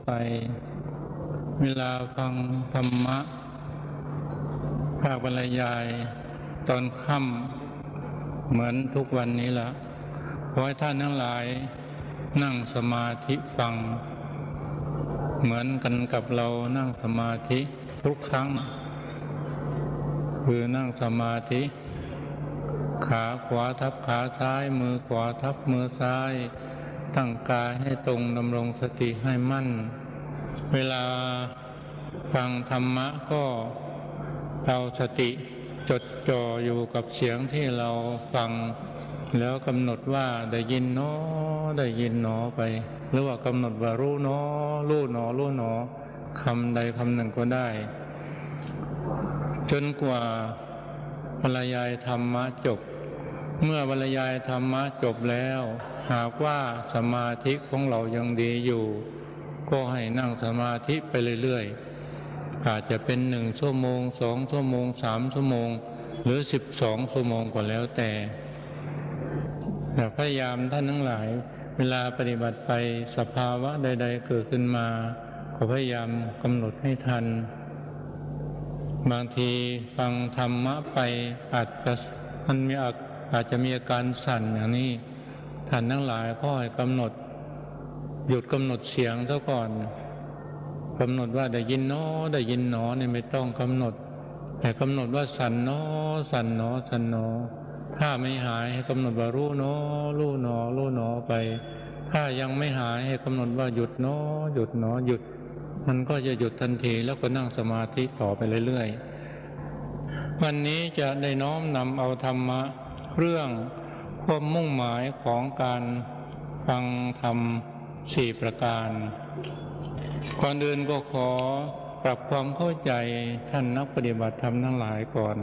ไปเวลาฟังธรรมะภาคบรรยายตอนค่ำเหมือนทุกวันนี้ละขอให้ท่านทั้งหลายนั่งสมาธิฟังเหมือนกันกับเรานั่งสมาธิทุกครั้งคือนั่งสมาธิขาขวาทับขาซ้ายมือขวาทับมือซ้ายตั้งกายให้ตรงดำรงสติให้มั่นเวลาฟังธรรมะก็เอาสติจดจ่ออยู่กับเสียงที่เราฟังแล้วกำหนดว่าได้ยินเนาะได้ยินหนอไปหรือว่ากำหนดว่ารู้เนาะรู้หนอรู้หนอคำใดคำหนึ่งก็ได้จนกว่าบรรยายธรรมะจบเมื่อบรรยายธรรมะจบแล้วหากว่าสมาธิของเรายังดีอยู่ก็ให้นั่งสมาธิไปเรื่อยๆอาจจะเป็น1 ชั่วโมง2 ชั่วโมง3 ชั่วโมงหรือ12 ชั่วโมงก็แล้วแต่พยายามท่านทั้งหลายเวลาปฏิบัติไปสภาวะใดๆเกิดขึ้นมาก็พยายามกำหนดให้ทันบางทีฟังธรรมะไปอาจจะมีอาการสั่นอย่างนี้ท่านทั้งหลายก็ให้กำหนดหยุดกำหนดเสียงซะก่อนกำหนดว่าได้ยินเนาะได้ยินหนอเนี่ยไม่ต้องกำหนดแต่กำหนดว่าสั่นเนาะสั่นเนาะสั่นเนาะถ้าไม่หายให้กำหนดว่ารู้เนาะรู้หนอรู้หนอไปถ้ายังไม่หายให้กำหนดว่าหยุดเนาะหยุดเนาะหยุดมันก็จะหยุดทันทีแล้วก็นั่งสมาธิต่อไปเรื่อยๆวันนี้จะได้น้อมนำเอาธรรมะเรื่องความมุ่งหมายของการฟังธรรม4 ประการก่อนอื่นก็ขอปรับความเข้าใจท่านนักปฏิบัติธรรมทั้งหลายก่อน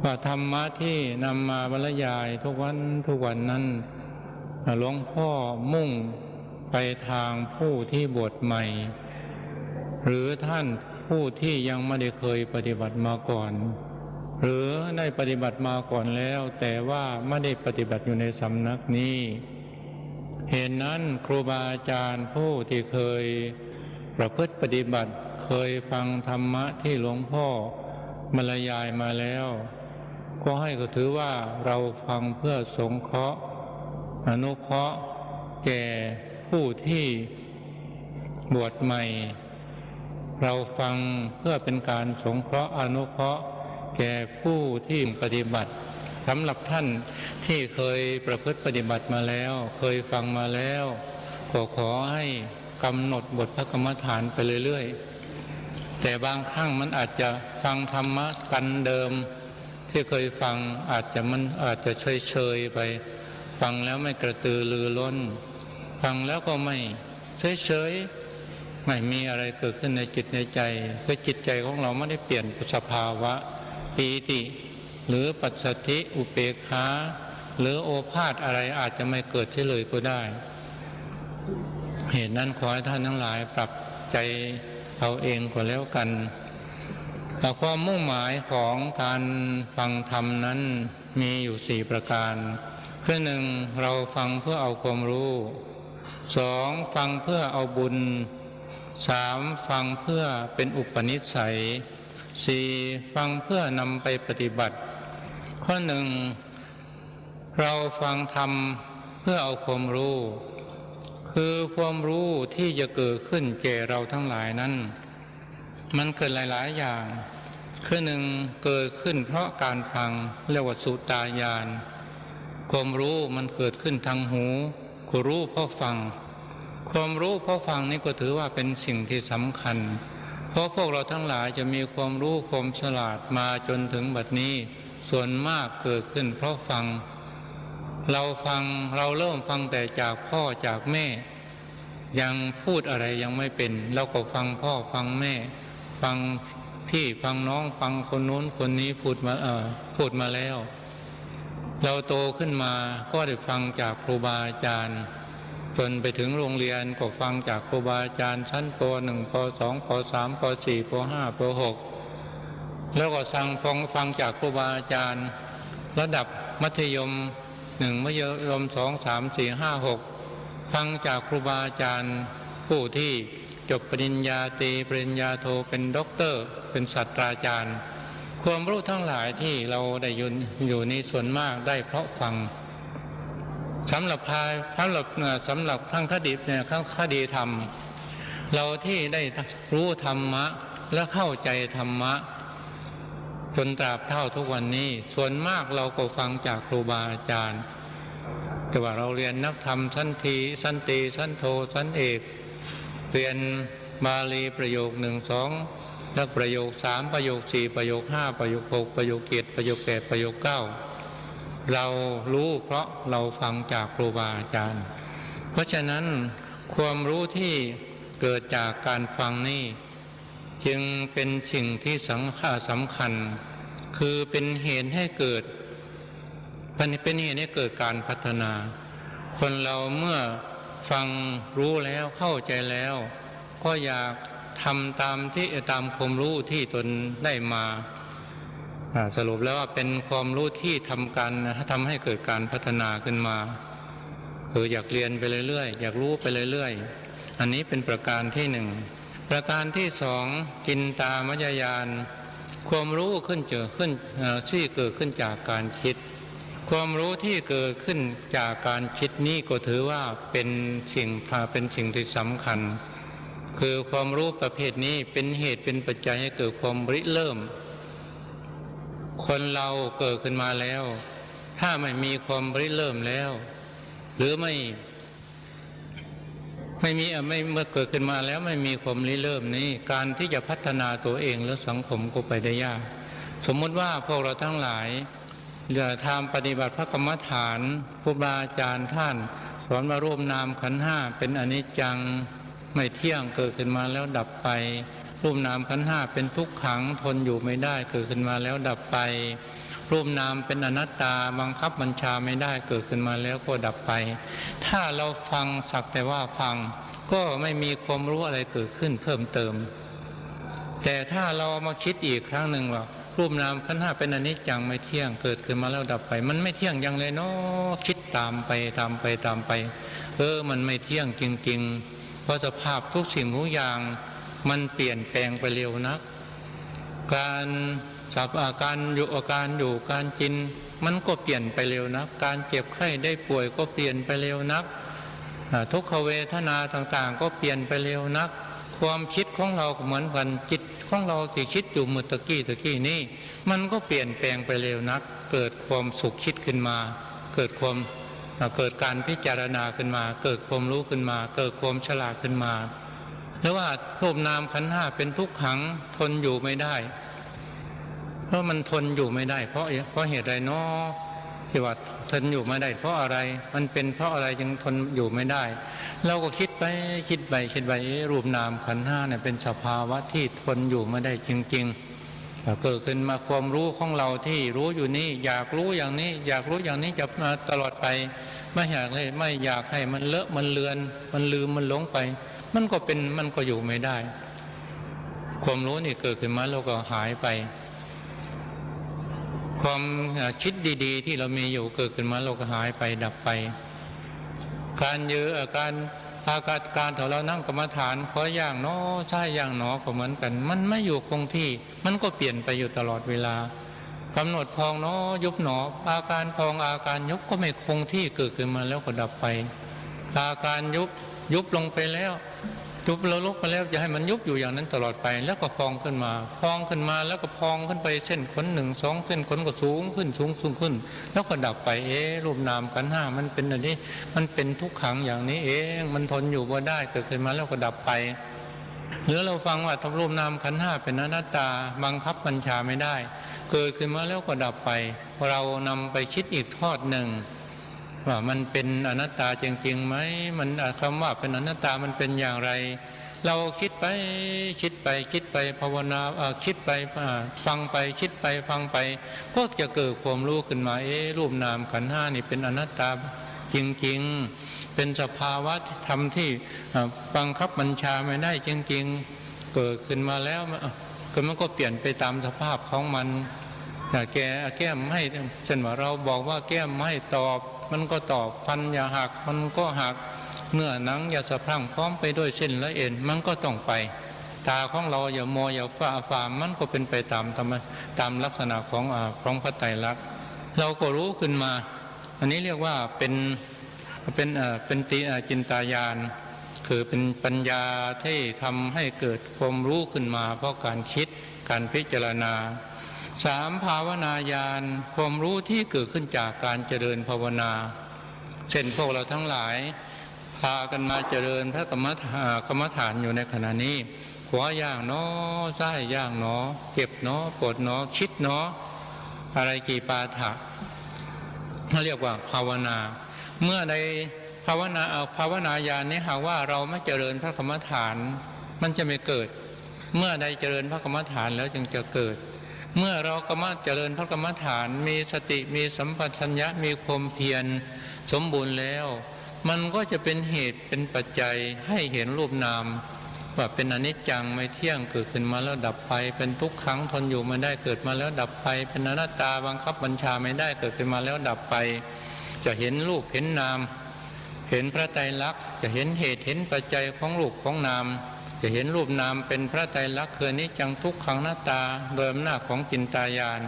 ว่าธรรมะที่นำมาบรรยายทุกวันนั้นหลวงพ่อมุ่งไปทางผู้ที่บวชใหม่หรือท่านผู้ที่ยังไม่ได้เคยปฏิบัติมาก่อนหรือได้ปฏิบัติมาก่อนแล้วแต่ว่าไม่ได้ปฏิบัติอยู่ในสำนักนี้เหตุนั้นครูบาอาจารย์ผู้ที่เคยประพฤติปฏิบัติเคยฟังธรรมะที่หลวงพ่อบรรยายมาแล้วก็ให้ก็ถือว่าเราฟังเพื่อสงเคราะห์อนุเคราะห์แก่ผู้ที่บวชใหม่เราฟังเพื่อเป็นการสงเคราะห์อนุเคราะห์แก่ผู้ที่ปฏิบัติสำหรับท่านที่เคยประพฤติปฏิบัติมาแล้วเคยฟังมาแล้วก็ขอให้กำหนดบทพระกรรมฐานไปเรื่อยๆแต่บางครั้งมันอาจจะฟังธรรมะกันเดิมที่เคยฟังอาจจะเฉยๆไปฟังแล้วไม่กระตือรือร้นฟังแล้วก็ไม่เฉยๆไม่มีอะไรเกิดขึ้นในจิตในใจคือจิตใจของเราไม่ได้เปลี่ยนสภาวะปีติหรือปัสสัทธิอุเบกขาหรือโอภาสอะไรอาจจะไม่เกิดเฉยเลยก็ได้เหตุนั้นขอให้ท่านทั้งหลายปรับใจเอาเองก็แล้วกันความมุ่งหมายของการฟังธรรมนั้นมีอยู่4 ประการคือ 1. เราฟังเพื่อเอาความรู้ 2. ฟังเพื่อเอาบุญ 3. ฟังเพื่อเป็นอุปนิสัย 4. ฟังเพื่อนำไปปฏิบัติข้อ 1. เราฟังธรรมเพื่อเอาความรู้คือความรู้ที่จะเกิดขึ้นแก่เราทั้งหลายนั้นมันเกิดหลายๆอย่างคือ 1. เกิดขึ้นเพราะการฟังเรียกว่าสุตตญาณความรู้มันเกิดขึ้นทางหูคือรู้เพราะฟังความรู้เพราะฟังนี่ก็ถือว่าเป็นสิ่งที่สำคัญเพราะพวกเราทั้งหลายจะมีความรู้ความฉลาดมาจนถึงบัดนี้ส่วนมากเกิดขึ้นเพราะฟังเราเริ่มฟังแต่จากพ่อจากแม่ยังพูดอะไรยังไม่เป็นเราก็ฟังพ่อฟังแม่ฟังพี่ฟังน้องฟังคนโน้นคนนี้พูดมาแล้วเราโตขึ้นมาก็ได้ฟังจากครูบาอาจารย์จนไปถึงโรงเรียนก็ฟังจากครูบาอาจารย์ชั้นป .1 ป .2 ป .3 ป .4 ป .5 ป .6 แล้วก็ฟังจากครูบาอาจารย์ระดับมัธยม1มัธยม2 3 4 5 6ฟังจากครูบาอาจารย์ผู้ที่ จบปริญญาตรีปริญญาโทเป็นด็อกเตอร์เป็นศาสตราจารย์ความรู้ทั้งหลายที่เราได้อยู่ในส่วนมากได้เพราะฟังสำหรับทั้งคดีเนี่ยคดีธรรมเราที่ได้รู้ธรรมะและเข้าใจธรรมะจนตราบเท่าทุกวันนี้ส่วนมากเราก็ฟังจากครูบาอาจารย์แต่ว่าเราเรียนนักธรรมชั้นตรีชั้นโทชั้นเอกเรียนบาลีประโยค1 2แล้วประโยค3ประโยค4ประโยค5ประโยค6ประโยค7ประโยค8ประโยค9เรารู้เพราะเราฟังจากครูบาอาจารย์เพราะฉะนั้นความรู้ที่เกิดจากการฟังนี่จึงเป็นสิ่งที่สำคัญคือเป็นเหตุให้เกิดการพัฒนาคนเราเมื่อฟังรู้แล้วเข้าใจแล้วก็อยากทำตามความรู้ที่ตนได้มาสรุปแล้วว่าเป็นความรู้ที่ทำให้เกิดการพัฒนาขึ้นมาคืออยากเรียนไปเรื่อยๆอยากรู้ไปเรื่อยๆอันนี้เป็นประการที่1ประการที่2จินตามยญาณความรู้ที่เกิดขึ้นจากการคิดความรู้ที่เกิดขึ้นจากการคิดนี้ก็ถือว่าเป็นสิ่งที่สำคัญคือความรู้ประเภทนี้เป็นเหตุเป็นปัจจัยให้เกิดความริเริ่มคนเราเกิดขึ้นมาแล้วถ้าไม่มีความริเริ่มแล้วหรือไม่เมื่อเกิดขึ้นมาแล้วไม่มีความริเริ่มนี้การที่จะพัฒนาตัวเองและสังคมก็ไปได้ยากสมมติว่าพวกเราทั้งหลายทำปฏิบัติพระกรรมฐานครูบาอาจารย์ท่านสอนมารูปนามขันธ์5เป็นอนิจจังไม่เที่ยงเกิดขึ้นมาแล้วดับไปรูปนามขันธ์5เป็นทุกขังทนอยู่ไม่ได้เกิดขึ้นมาแล้วดับไปรูปนามเป็นอนัตตาบังคับบัญชาไม่ได้เกิดขึ้นมาแล้วก็ดับไปถ้าเราฟังสักแต่ว่าฟังก็ไม่มีความรู้อะไรเกิดขึ้นเพิ่มเติมแต่ถ้าเรามาคิดอีกครั้งหนึ่งว่ารูปนามขันธ์5เป็นอนิจจังไม่เที่ยงเกิดขึ้นมาแล้วดับไปมันไม่เที่ยงยังเลยเนาะคิดตามไปมันไม่เที่ยงจริงๆเพราะสภาพทุกสิ่งทุกอย่างมันเปลี่ยนแปลงไปเร็วนักการอยู่การกินมันก็เปลี่ยนไปเร็วนักการเจ็บไข้ได้ป่วยก็เปลี่ยนไปเร็วนักทุกขเวทนาต่างๆก็เปลี่ยนไปเร็วนักความคิดของเราเหมือนกันจิตของเราที่คิดอยู่เมื่อตะกี้นี่มันก็เปลี่ยนแปลงไปเร็วนักเกิดความสุขคิดขึ้นมาเกิดการพิจารณาขึ้นมาเกิดความรู้ขึ้นมาเกิดความฉลาดขึ้นมาหรือว่ารูปนามขันธ์5เป็นทุกขังทนอยู่ไม่ได้เพราะมันทนอยู่ไม่ได้เพราะเหตุใดเนาะที่ว่าทนอยู่ไม่ได้เพราะอะไรมันเป็นเพราะอะไรจึงทนอยู่ไม่ได้เราก็คิดไปรูปนามขันธ์5เนี่ยเป็นสภาวะที่ทนอยู่ไม่ได้จริงๆเกิดขึ้นมาความรู้ของเราที่รู้อยู่นี่อยากรู้อย่างนี้จะมาตลอดไปไม่อยากให้มันเลอะมันเลือนมันลืมมันหลงไปมันก็อยู่ไม่ได้ความรู้นี่เกิดขึ้นมาแล้วก็หายไปความคิดดีๆที่เรามีอยู่เกิดขึ้นมาเราก็หายไปดับไปการที่เรานั่งกรรมฐานขออย่างหนอใช่อย่างหนอก็เหมือนกันมันไม่อยู่คงที่มันก็เปลี่ยนไปอยู่ตลอดเวลากำหนดพองหนอยุบหนออาการพองอาการยุบก็ไม่คงที่เกิดขึ้นมาแล้วก็ดับไปอาการยุบลงไปแล้วยุบแล้วลุกไปแล้วจะให้มันยุบอยู่อย่างนั้นตลอดไปแล้วก็พองขึ้นมาแล้วก็พองขึ้นไปเส้นขน1 2เส้นขนก็สูงขึ้นแล้วก็ดับไปรูปนามขันธ์5มันเป็นอย่างนี้มันเป็นทุกขังอย่างนี้เองมันทนอยู่บ่ได้เกิดขึ้นมาแล้วก็ดับไปหรือเราฟังว่าทำรูปนามขันธ์5เป็นอนัตตาบังคับบัญชาไม่ได้เกิดขึ้นมาแล้วก็ดับไปเรานำไปคิดอีกทอดหนึ่งว่ามันเป็นอนัตตาจริงๆไหมมันคำว่าเป็นอนัตตามันเป็นอย่างไรเราคิดไปภาวนาคิดไปฟังไปคิดไปฟังไปก็จะเกิดความรู้ขึ้นมารูปนามขันธ์5นี่เป็นอนัตตาจริงๆเป็นสภาวะธรรมที่บังคับบัญชาไม่ได้จริงๆเกิดขึ้นมาแล้วมันก็เปลี่ยนไปตามสภาพของมันแก้มให้เช่นว่าเราบอกว่าแก้มให้ตอบมันก็ตอบฟันอย่าหักมันก็หัก เนื้อหนังอย่าสะพรั่งพร้อมไปด้วยเส้นและเอ็นมันก็ต้องไปตาของเราอย่ามัวอย่าฝ่ามันก็เป็นไปตามลักษณะของพระไตรลักษณ์เราก็รู้ขึ้นมาอันนี้เรียกว่าเป็นจินตญาณคือเป็นปัญญาที่ทำให้เกิดความรู้ขึ้นมาเพราะการคิดการพิจารณา3ภาวนาญาณความรู้ที่เกิดขึ้นจากการเจริญภาวนาเช่นพวกเราทั้งหลายพากันมาเจริญพระกรรมฐานอยู่ในขณะนี้ขวาย่างเนาะซ้ายย่างเนาะเก็บเนาะปวดเนาะคิดเนาะอะไรกี่ปาฐะเขาเรียกว่าภาวนาเมื่อใดภาวนาญาณนี้หากว่าเราไม่เจริญพระกรรมฐานมันจะไม่เกิดเมื่อใดเจริญพระกรรมฐานแล้วจึงจะเกิดเมื่อเราเจริญพระกรรมฐานมีสติมีสัมปชัญญะมีความเพียรสมบูรณ์แล้วมันก็จะเป็นเหตุเป็นปัจจัยให้เห็นรูปนามว่าเป็นอนิจจังไม่เที่ยงเกิดขึ้นมาแล้วดับไปเป็นทุกขังทนอยู่ไม่ได้เกิดมาแล้วดับไปเป็นอนัตตาบังคับบัญชาไม่ได้เกิดขึ้นมาแล้วดับไปจะเห็นรูปเห็นนามเห็นพระไตรลักษณ์จะเห็นเหตุเห็นปัจจัยของรูปของนามจะเห็นรูปนามเป็นพระไตรลักษณ์คืออนิจจังทุกขังอนัตตาโดยอำนาจของจินตญาณ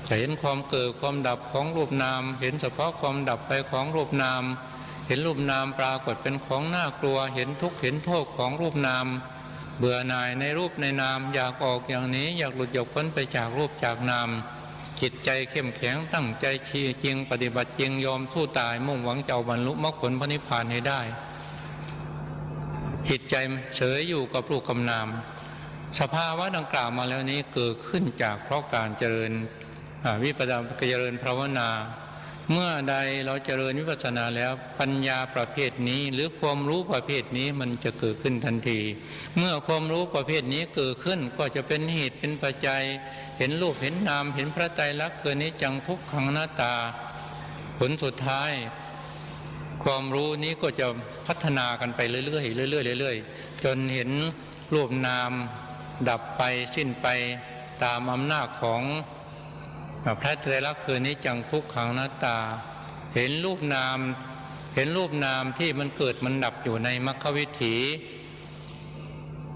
จะเห็นความเกิดความดับของรูปนามเห็นเฉพาะความดับไปของรูปนามเห็นรูปนามปรากฏเป็นของน่ากลัวเห็นทุกข์เห็นโทษของรูปนามเบื่อหน่ายในรูปในนามอยากออกอย่างนี้อยากหลุดอยากพ้นไปจากรูปจากนามจิตใจเข้มแข็งตั้งใจจริงปฏิบัติจริงยอมสู้ตายมุ่งหวังจะบรรลุมรรคผลพระนิพพานให้ได้จิตใจเฉยอยู่กับรูปกับนามสภาวะดังกล่าวมาแล้วนี้เกิดขึ้นจากเพราะการเจริญวิปัสสนาเจริญภาวนาเมื่อใดเราเจริญวิปัสสนาแล้วปัญญาประเภทนี้หรือความรู้ประเภทนี้มันจะเกิดขึ้นทันทีเมื่อความรู้ประเภทนี้เกิดขึ้นก็จะเป็นเหตุเป็นปัจจัยเห็นรูปเห็นนามเห็นพระไตรลักษณ์คืออนิจจังทุกขังอนัตตาผลสุดท้ายความรู้นี้ก็จะพัฒนากันไปเรื่อยๆเรื่อยๆจนเห็นรูปนามดับไปสิ้นไปตามอำนาจของพระไตรลักษณ์คืออนิจจังทุกขังอนัตตาเห็นรูปนามที่มันเกิดมันดับอยู่ในมรรควิถี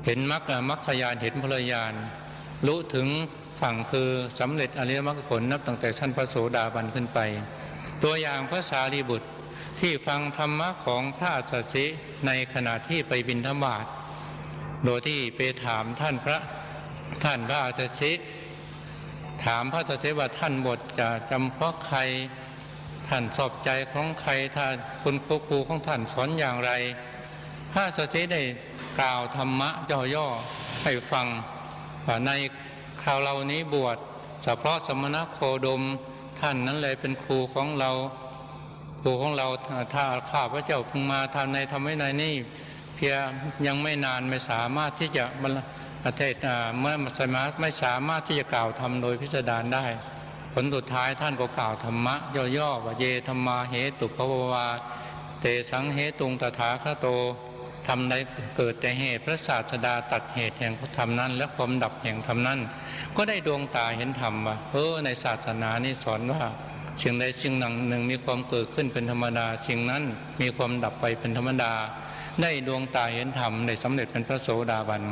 เห็นมรรคญาณเห็นพลญาณรู้ถึงฝั่งคือสำเร็จอริยมรรคผลนับตั้งแต่ชั้นพระโสดาบันขึ้นไปตัวอย่างพระสารีบุตรที่ฟังธรรมะของพระอัสสชิในขณะที่ไปบิณฑบาตโดยที่ไปถามท่านพระอัสสชิถามพระอัสสชิว่าท่านบทจะจำเพาะใครท่านสอบใจของใครท่านคุณครูของท่านสอนอย่างไรพระอัสสชิได้กล่าวธรรมะย่อๆให้ฟังในคราวเรานี้บวชเฉพาะสมณโคดมท่านนั้นเลยเป็นครูของเราถ้าข้าพระเจ้าเพิ่งมาทำในธรรมวินัยนี้เพียงยังไม่นานไม่สามารถที่จะไม่สามารถที่จะกล่าวธรรมโดยพิสดารได้ผลสุดท้ายท่านก็กล่าวธรรมะย่อๆว่าเยธรรมาเหตุภวาเตสังเหตุงตถาคโตทำใดเกิดแต่เหตุพระศาสดาตัดเหตุแห่งธรรมนั้นและความดับแห่งธรรมนั้นก็ได้ดวงตาเห็นธรรมว่าในศาสนานี้สอนว่าสิ่งใดสิ่งหนึ่งมีความเกิดขึ้นเป็นธรรมดาสิ่งนั้นมีความดับไปเป็นธรรมดาได้ดวงตาเห็นธรรมได้สำเร็จเป็นพระโสดาบัน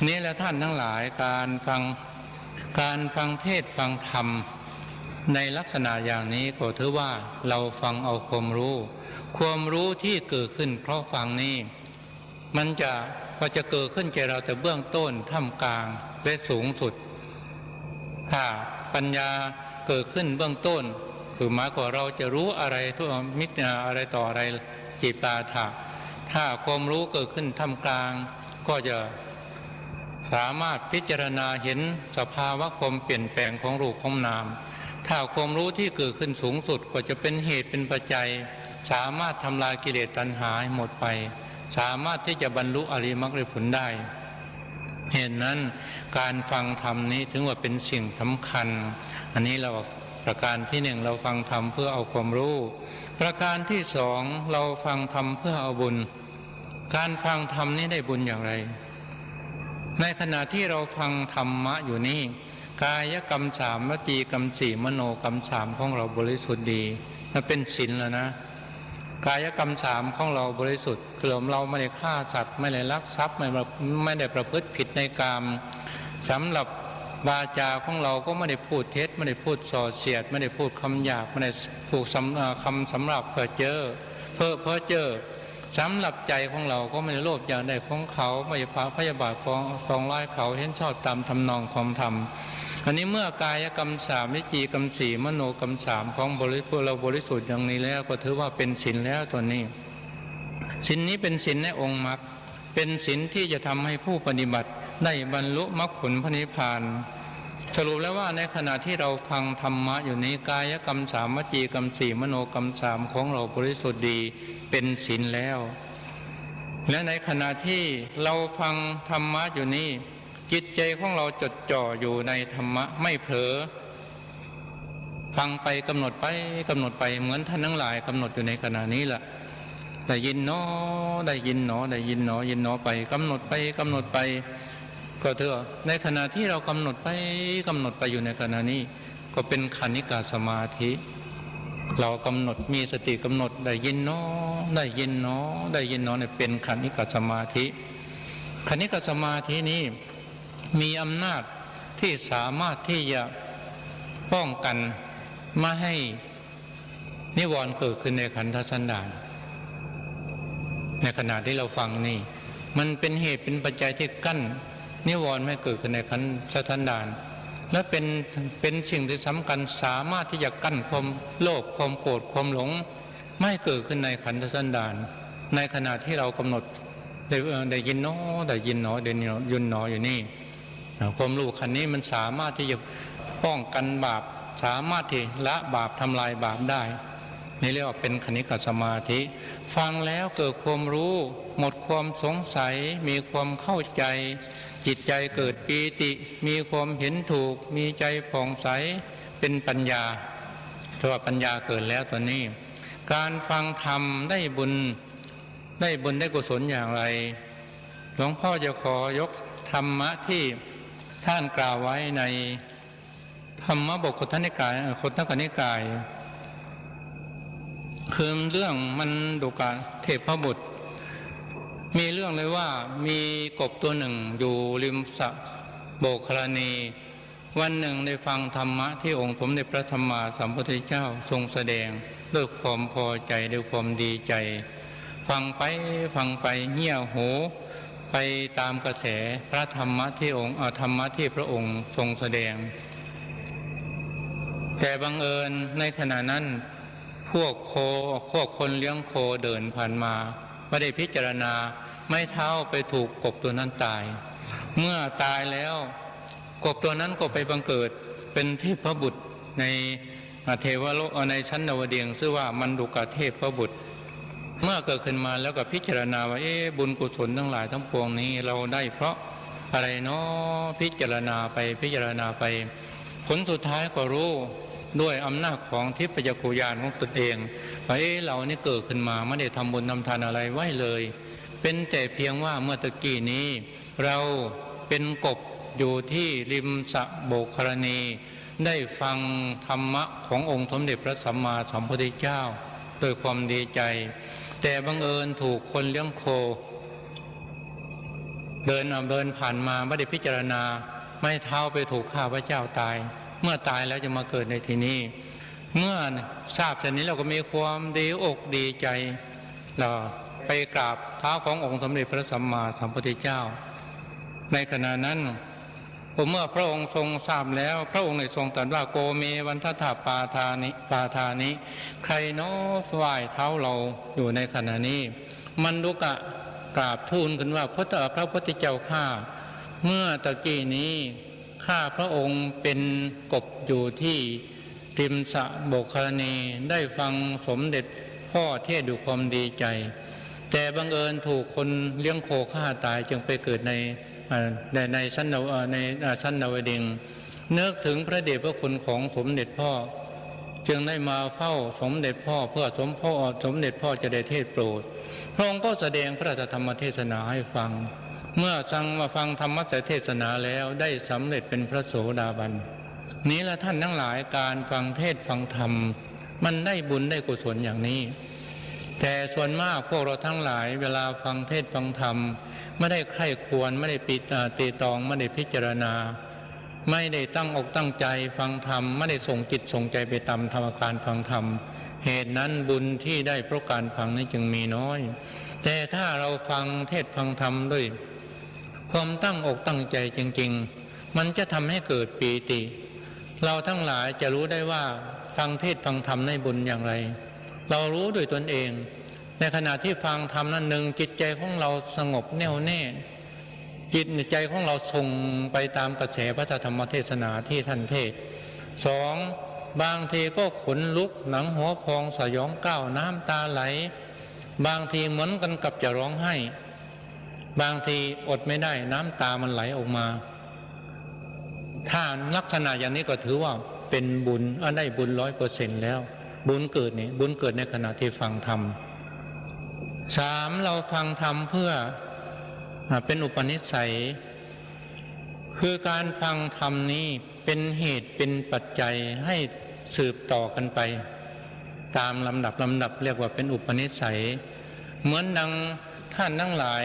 นี้และท่านทั้งหลายการฟังเทศน์ฟังธรรมในลักษณะอย่างนี้ก็ถือว่าเราฟังเอาความรู้ที่เกิดขึ้นเพราะฟังนี้มันจะเกิดขึ้นแก่เราแต่เบื้องต้นท่ามกลางและสูงสุดถ้าปัญญาเกิดขึ้นเบื้องต้นคือหมายความเราจะรู้อะไรทั่วมิตรอะไรต่ออะไรจิตตาถะถ้าความรู้เกิดขึ้นท่ามกลางก็จะสามารถพิจารณาเห็นสภาวะความเปลี่ยนแปลงของรูปของนามถ้าความรู้ที่เกิดขึ้นสูงสุดก็จะเป็นเหตุเป็นปัจจัยสามารถทำลายกิเลสตัณหาให้หมดไปสามารถที่จะบรรลุอริยมรรคผลได้เหตุนั้นการฟังธรรมนี้ถึงว่าเป็นสิ่งสำคัญอันนี้เราประการที่หนึ่งเราฟังธรรมเพื่อเอาความรู้ประการที่สองเราฟังธรรมเพื่อเอาบุญการฟังธรรมนี้ได้บุญอย่างไรในขณะที่เราฟังธรรมะอยู่นี้กายกรรม3วจีกรรม4มโนกรรม3ของเราบริสุทธิ์ดีมันเป็นศีลแล้วนะ กายกรรมสามของเราบริสุทธิ์คือเราไม่ได้ฆ่าสัตว์ไม่ได้ลักทรัพย์ไม่ได้ประพฤติผิดในกามสำหรับวาจาของเราก็ไม่ได้พูดเท็จไม่ได้พูดส่อเสียดไม่ได้พูดคำหยาบไม่ได้พูดคำสำหรับเพ้อเจ้อสำหรับใจของเราก็ไม่ได้โลภอยากได้ของเขาไม่ได้พยาบาทของร้ายเขาเห็นชอบตามทำนองของธรรมอันนี้เมื่อกายกรรมสามวิจีกรรมสี่มโนกรรมสามของเราบริสุทธิ์อย่างนี้แล้วก็ถือว่าเป็นศีลแล้วตัวนี้ศีลนี้เป็นศีลในองค์มรรคเป็นศีลที่จะทำให้ผู้ปฏิบัติได้บรรลุมรรคผลพระนิพพานสรุปแล้วว่าในขณะที่เราฟังธรรมะอยู่นี้กายกรรมสามวจีกรรมสี่มโนกรรมสามของเราบริสุทธิ์ดีเป็นศีลแล้วและในขณะที่เราฟังธรรมะอยู่นี้จิตใจของเราจดจ่ออยู่ในธรรมะไม่เผลอฟังไปกำหนดไปเหมือนท่านทั้งหลายกำหนดอยู่ในขณะนี้แหละได้ยินเนาะได้ยินเนาะได้ยินเนาะยินเนาะไปกำหนดไปก็เถอะในขณะที่เรากำหนดไปอยู่ในขณะนี้ก็เป็นคณิกาสมาธิเรากำหนดมีสติกำหนดได้ยินเนาะได้ยินเนาะได้ยินเนาะเนี่ยเป็นคณิกาสมาธิคณิกาสมาธินี้มีอำนาจที่สามารถที่จะป้องกันไม่ให้นิวรณ์เกิดขึ้นในขันธสันดานในขณะที่เราฟังนี่มันเป็นเหตุเป็นปัจจัยที่กั้นนิวรณ์ไม่เกิดขึ้นในขันธสันดานและเป็นสิ่งที่สำคัญสามารถที่จะกั้นความโลภความโกรธความหลงไม่ให้เกิดขึ้นในขันธสันดานในขณะที่เรากำหนดได้ยินเนาะได้ยินเนาะได้ยินเนาะอยู่นี่ความรู้ขันนี้มันสามารถที่จะป้องกันบาปสามารถที่ละบาปทำลายบาปได้นี่เรียกว่าเป็นคณิกสมาธิฟังแล้วเกิดความรู้หมดความสงสัยมีความเข้าใจจิตใจเกิดปีติมีความเห็นถูกมีใจผ่องใสเป็นปัญญาเพราะว่าปัญญาเกิดแล้วตอนนี้การฟังธรรมได้บุญได้กุศลอย่างไรหลวงพ่อจะขอยกธรรมะที่ท่านกล่าวไว้ในธรรมบทคุตตนิกายคือเรื่องมันดุกะเทพบุตรมีเรื่องเลยว่ามีกบตัวหนึ่งอยู่ริมสระโบกคลานีวันหนึ่งได้ฟังธรรมะที่องค์สมเด็จพระสัมมาสัมพุทธเจ้าทรงแสดงด้วยความพอใจด้วยความดีใจฟังไปเงี่ยหูไปตามกระแสพระธรรมะที่ธรรมะที่พระองค์ทรงแสดงแต่บังเอิญในขณะนั้นพวกคนเลี้ยงโคเดินผ่านมาไม่ได้พิจารณาไม้เท้าไปถูกกบตัวนั้นตายเมื่อตายแล้วกบตัวนั้นก็ไปบังเกิดเป็นเทพบุตรในเทวโลกในชั้นดาวดึงส์ชื่อว่ามันดุกะเทพบุตรเมื่อเกิดขึ้นมาแล้วก็พิจารณาว่าบุญกุศลทั้งหลายทั้งปวงนี้เราได้เพราะอะไรเนาะพิจารณาไปผลสุดท้ายก็รู้ด้วยอำนาจของทิพยจักขุญาณของตนเองว่าเรานี่เกิดขึ้นมาไม่ได้ทำบุญทำทานอะไรไว้เลยเป็นแต่เพียงว่าเมื่อตะกี้นี้เราเป็นกบอยู่ที่ริมสระโบกคลานีได้ฟังธรรมะขององค์สมเด็จพระสัมมาสัมพุทธเจ้าด้วยความดีใจแต่บังเอิญถูกคนเลี้ยงโคเดินผ่านมาไม่ได้พิจารณาไม่เท้าไปถูกข้าพเจ้าตายเมื่อตายแล้วจะมาเกิดในที่นี้เมื่อทราบเช่นนี้เราก็มีความดีอกดีใจเราไปกราบเท้าขององค์สมเด็จพระสัมมาสัมพุทธเจ้าในขณะนั้นเมื่อพระองค์ทรงทราบแล้วพระองค์ได้ทรงตรัสว่าโกเมวันทถาปาทานิใครเนาะไหว้เท้าเราอยู่ในขณะนี้มันดุกะกราบทูลขึ้นว่าพระพุทธเจ้าข้าเมื่อตะกี้นี้ข้าพระองค์เป็นกบอยู่ที่ริมสระโบกคลานีได้ฟังสมเด็จพ่อเทศด้วยความดีใจแต่บังเอิญถูกคนเลี้ยงโคฆ่าตายจึงไปเกิดในชั้นดาวดึงส์นึกถึงพระเดชพระคุณของสมเด็จพ่อจึงได้มาเฝ้าสมเด็จพ่อเพื่อสมเด็จพ่อจะได้เทศโปรดพระองค์ก็แสดงพระธรรมเทศนาให้ฟังเมื่อฟังธรรมเทศนาแล้วได้สำเร็จเป็นพระโสดาบันนี้ละท่านทั้งหลายการฟังเทศฟังธรรมมันได้บุญได้กุศลอย่างนี้ แต่ส่วนมากพวกเราทั้งหลายเวลาฟังเทศน์ฟังธรรมไม่ได้ใคร่ควรไม่ได้ตีตองไม่ได้พิจารณาไม่ได้ตั้งอกตั้งใจฟังธรรมไม่ได้ส่งจิตส่งใจไปตามธรรมการฟังธรรมเหตุนั้นบุญที่ได้เพราะการฟังนี้จึงมีน้อยแต่ถ้าเราฟังเทศน์ฟังธรรมด้วยความตั้งอกตั้งใจจริงๆมันจะทำให้เกิดปีติเราทั้งหลายจะรู้ได้ว่าฟังเทศน์ฟังธรรมในบุญอย่างไรเรารู้ด้วยตนเองในขณะที่ฟังธรรมนั้นหนึ่งจิตใจของเราสงบแน่วแน่จิตใจของเราส่งไปตามกระแสพระธรรมเทศนาที่ท่านเทศสองบางทีก็ขนลุกหนังหัวพองสยองก้าวน้ำตาไหลบางทีเหมือนกันกับจะร้องไห้บางทีอดไม่ได้น้ำตามันไหลออกมาถ้าลักษณะอย่างนี้ก็ถือว่าเป็นบุญได้บุญ100%แล้วบุญเกิดนี่บุญเกิดในขณะที่ฟังธรรมสามเราฟังธรรมเพื่อเป็นอุปนิสัยคือการฟังธรรมนี้เป็นเหตุเป็นปัจจัยให้สืบต่อกันไปตามลำดับเรียกว่าเป็นอุปนิสัยเหมือนดังท่านทั้งหลาย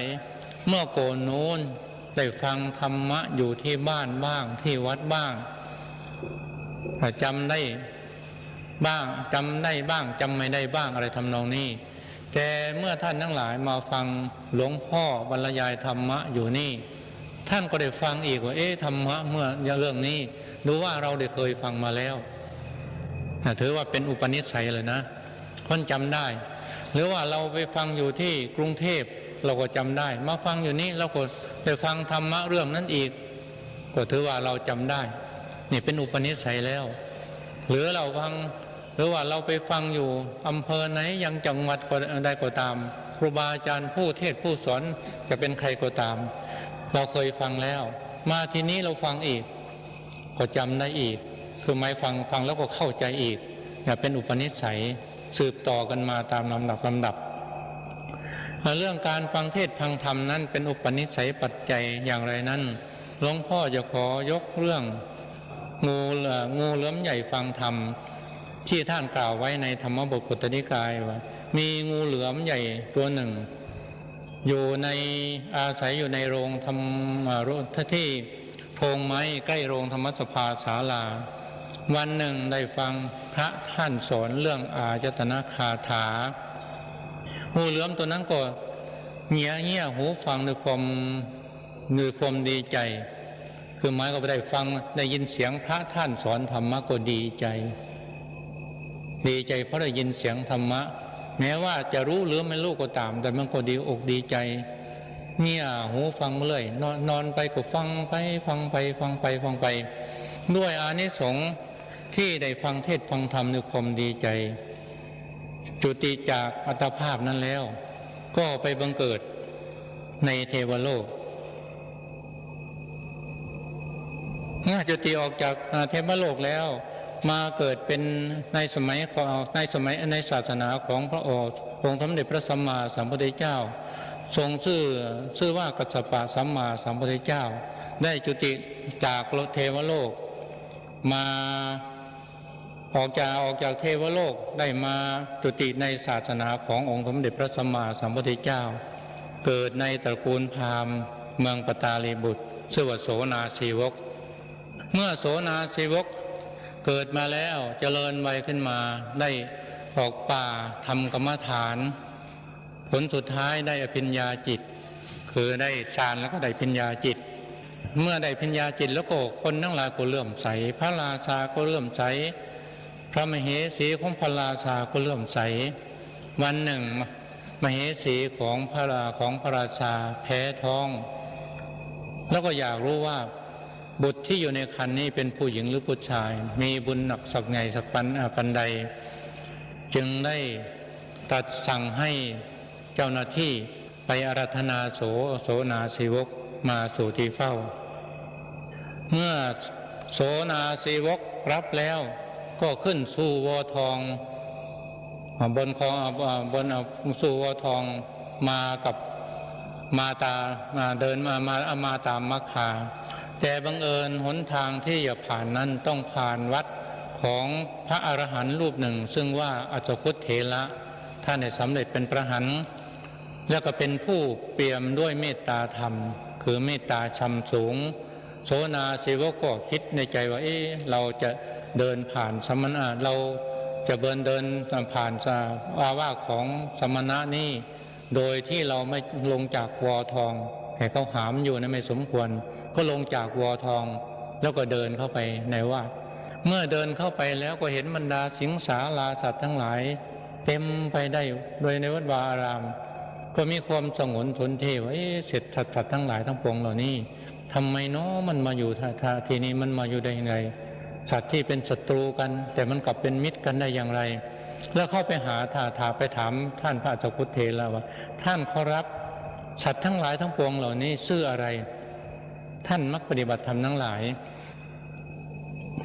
เมื่อโกนโน้นได้ฟังธรรมะอยู่ที่บ้านบ้างที่วัดบ้างจำได้บ้างจำได้บ้างจำไม่ได้บ้างอะไรทำนองนี้แต่เมื่อท่านทั้งหลายมาฟังหลวงพ่อบรรยายธรรมะอยู่นี่ท่านก็ได้ฟังอีกว่าธรรมะเมื่อเรื่องนี้ดูว่าเราได้เคยฟังมาแล้วถือว่าเป็นอุปนิสัยเลยนะคนจำได้หรือว่าเราไปฟังอยู่ที่กรุงเทพเราก็จำได้มาฟังอยู่นี่เราก็ได้ฟังธรรมะเรื่องนั้นอีกก็ถือว่าเราจำได้นี่เป็นอุปนิสัยแล้วหรือเราฟังหรือว่าเราไปฟังอยู่อำเภอไหนยังจังหวัดใดก็ตามครูบาอาจารย์ผู้เทศผู้สอนจะเป็นใครก็ตามเราเคยฟังแล้วมาทีนี้เราฟังอีกก็จำได้อีกคือไม่ฟังแล้วก็เข้าใจอีกเป็นอุปนิสัยสืบต่อกันมาตามลำดับเรื่องการฟังเทศน์ฟังธรรมนั้นเป็นอุปนิสัยปัจจัยอย่างไรนั้นหลวงพ่อจะขอยกเรื่องงูเหลือมใหญ่ฟังธรรมที่ท่านกล่าวไว้ในธรรมบทกุตติกายว่ามีงูเหลือมใหญ่ตัวหนึ่งอยู่ในอาศัยอยู่ในโรงธรรมที่โพรงไม้ใกล้โรงธรรมสภาศาลาวันหนึ่งได้ฟังพระท่านสอนเรื่องอายตนะคาถางูเหลือมตัวนั้นก็เงี่ยหูฟังด้วยความดีใจคือหมายก็ได้ฟังได้ยินเสียงพระท่านสอนธรรมะก็ดีใจเพราะได้ยินเสียงธรรมะแม้ว่าจะรู้หรือไม่รู้ก็ตามแต่มันก็ดีอกดีใจเงี่ยหูฟังเรื่อยนอนไปก็ฟังไปด้วยอานิสงส์ที่ได้ฟังเทศน์ฟังธรรมด้วยความดีใจจุติจากอัตภาพนั้นแล้วก็ไปบังเกิดในเทวโลกเมื่อจุติออกจากเทวโลกแล้วมาเกิดเป็นในสมัยในศาสนาของพระองค์สมเด็จพระสัมมาสัมพุทธเจ้าทรงชื่อว่ากัสสปะสัมมาสัมพุทธเจ้าได้จุติจากเทวโลกมาออกจากเทวโลกได้มาจุติในศาสนาขององค์สมเด็จพระสัมมาสัมพุทธเจ้าเกิดในตระกูลพราหมณ์เมืองปตาลีบุตรชื่อว่าโสนาสีวกเมื่อโสนาสีวกเกิดมาแล้วเจริญวัยขึ้นมาได้ออกป่าทำกรรมฐานผลสุดท้ายได้อภิญญาจิตคือได้ฌานแล้วก็ได้ภิญญาจิตเมื่อได้ภิญญาจิตแล้วก็คนทั้งหลายก็เลื่อมใสพระราชาก็เลื่อมใสพระมเหสีของพระราชาก็เลื่อมใสวันหนึ่งมเหสีของพระราชาแพ้ท้องแล้วก็อยากรู้ว่าบุตรที่อยู่ในครรภ์นี้เป็นผู้หญิงหรือผู้ชายมีบุญหนักสักไงสักปันใดจึงได้ตรัสสั่งให้เจ้าหน้าที่ไปอาราธนาโสนาสีวกมาสู่ที่เฝ้าเมื่อโสนาสีวกรับแล้วก็ขึ้นสู่วอทองบนสู่วอทองมากับมาตาเดินมาตามมัคคาแต่บังเอิญหนทางที่จะผ่านนั้นต้องผ่านวัดของพระอรหันต์รูปหนึ่งซึ่งว่าอัศคุตเถระ ท่านได้สำเร็จเป็นพระอรหันต์แล้วก็เป็นผู้เปี่ยมด้วยเมตตาธรรมคือเมตตาชั้นสูงโสนาสีวกก็คิดในใจว่าเราจะเดินผ่านสมณะเราจะเดินผ่านอาวาสของสมณะนี้โดยที่เราไม่ลงจากวอทองให้เขาหามอยู่นะไม่สมควรก็ลงจากวอทองแล้วก็เดินเข้าไปในวาดเมื่อเดินเข้าไปแล้วก็เห็นบรรดาสิงสาราสัตว์ทั้งหลายเต็มไปได้โดยในวัดวาอารามก็มีความสงวนทนเทว่าเสร็จสัตว์ทั้งหลายทั้งปวงเหล่านี้ทำไมเนาะมันมาอยู่ทีนี้มันมาอยู่ได้ยังไงสัตว์ที่เป็นศัตรูกันแต่มันกลับเป็นมิตรกันได้อย่างไรแล้วเข้าไปหาไปถามท่านพระเจ้าพุทธเถระว่าท่านขอรับสัตว์ทั้งหลายทั้งปวงเหล่านี้ชื่ออะไรท่านมักปฏิบัติธรรมทั้งหลาย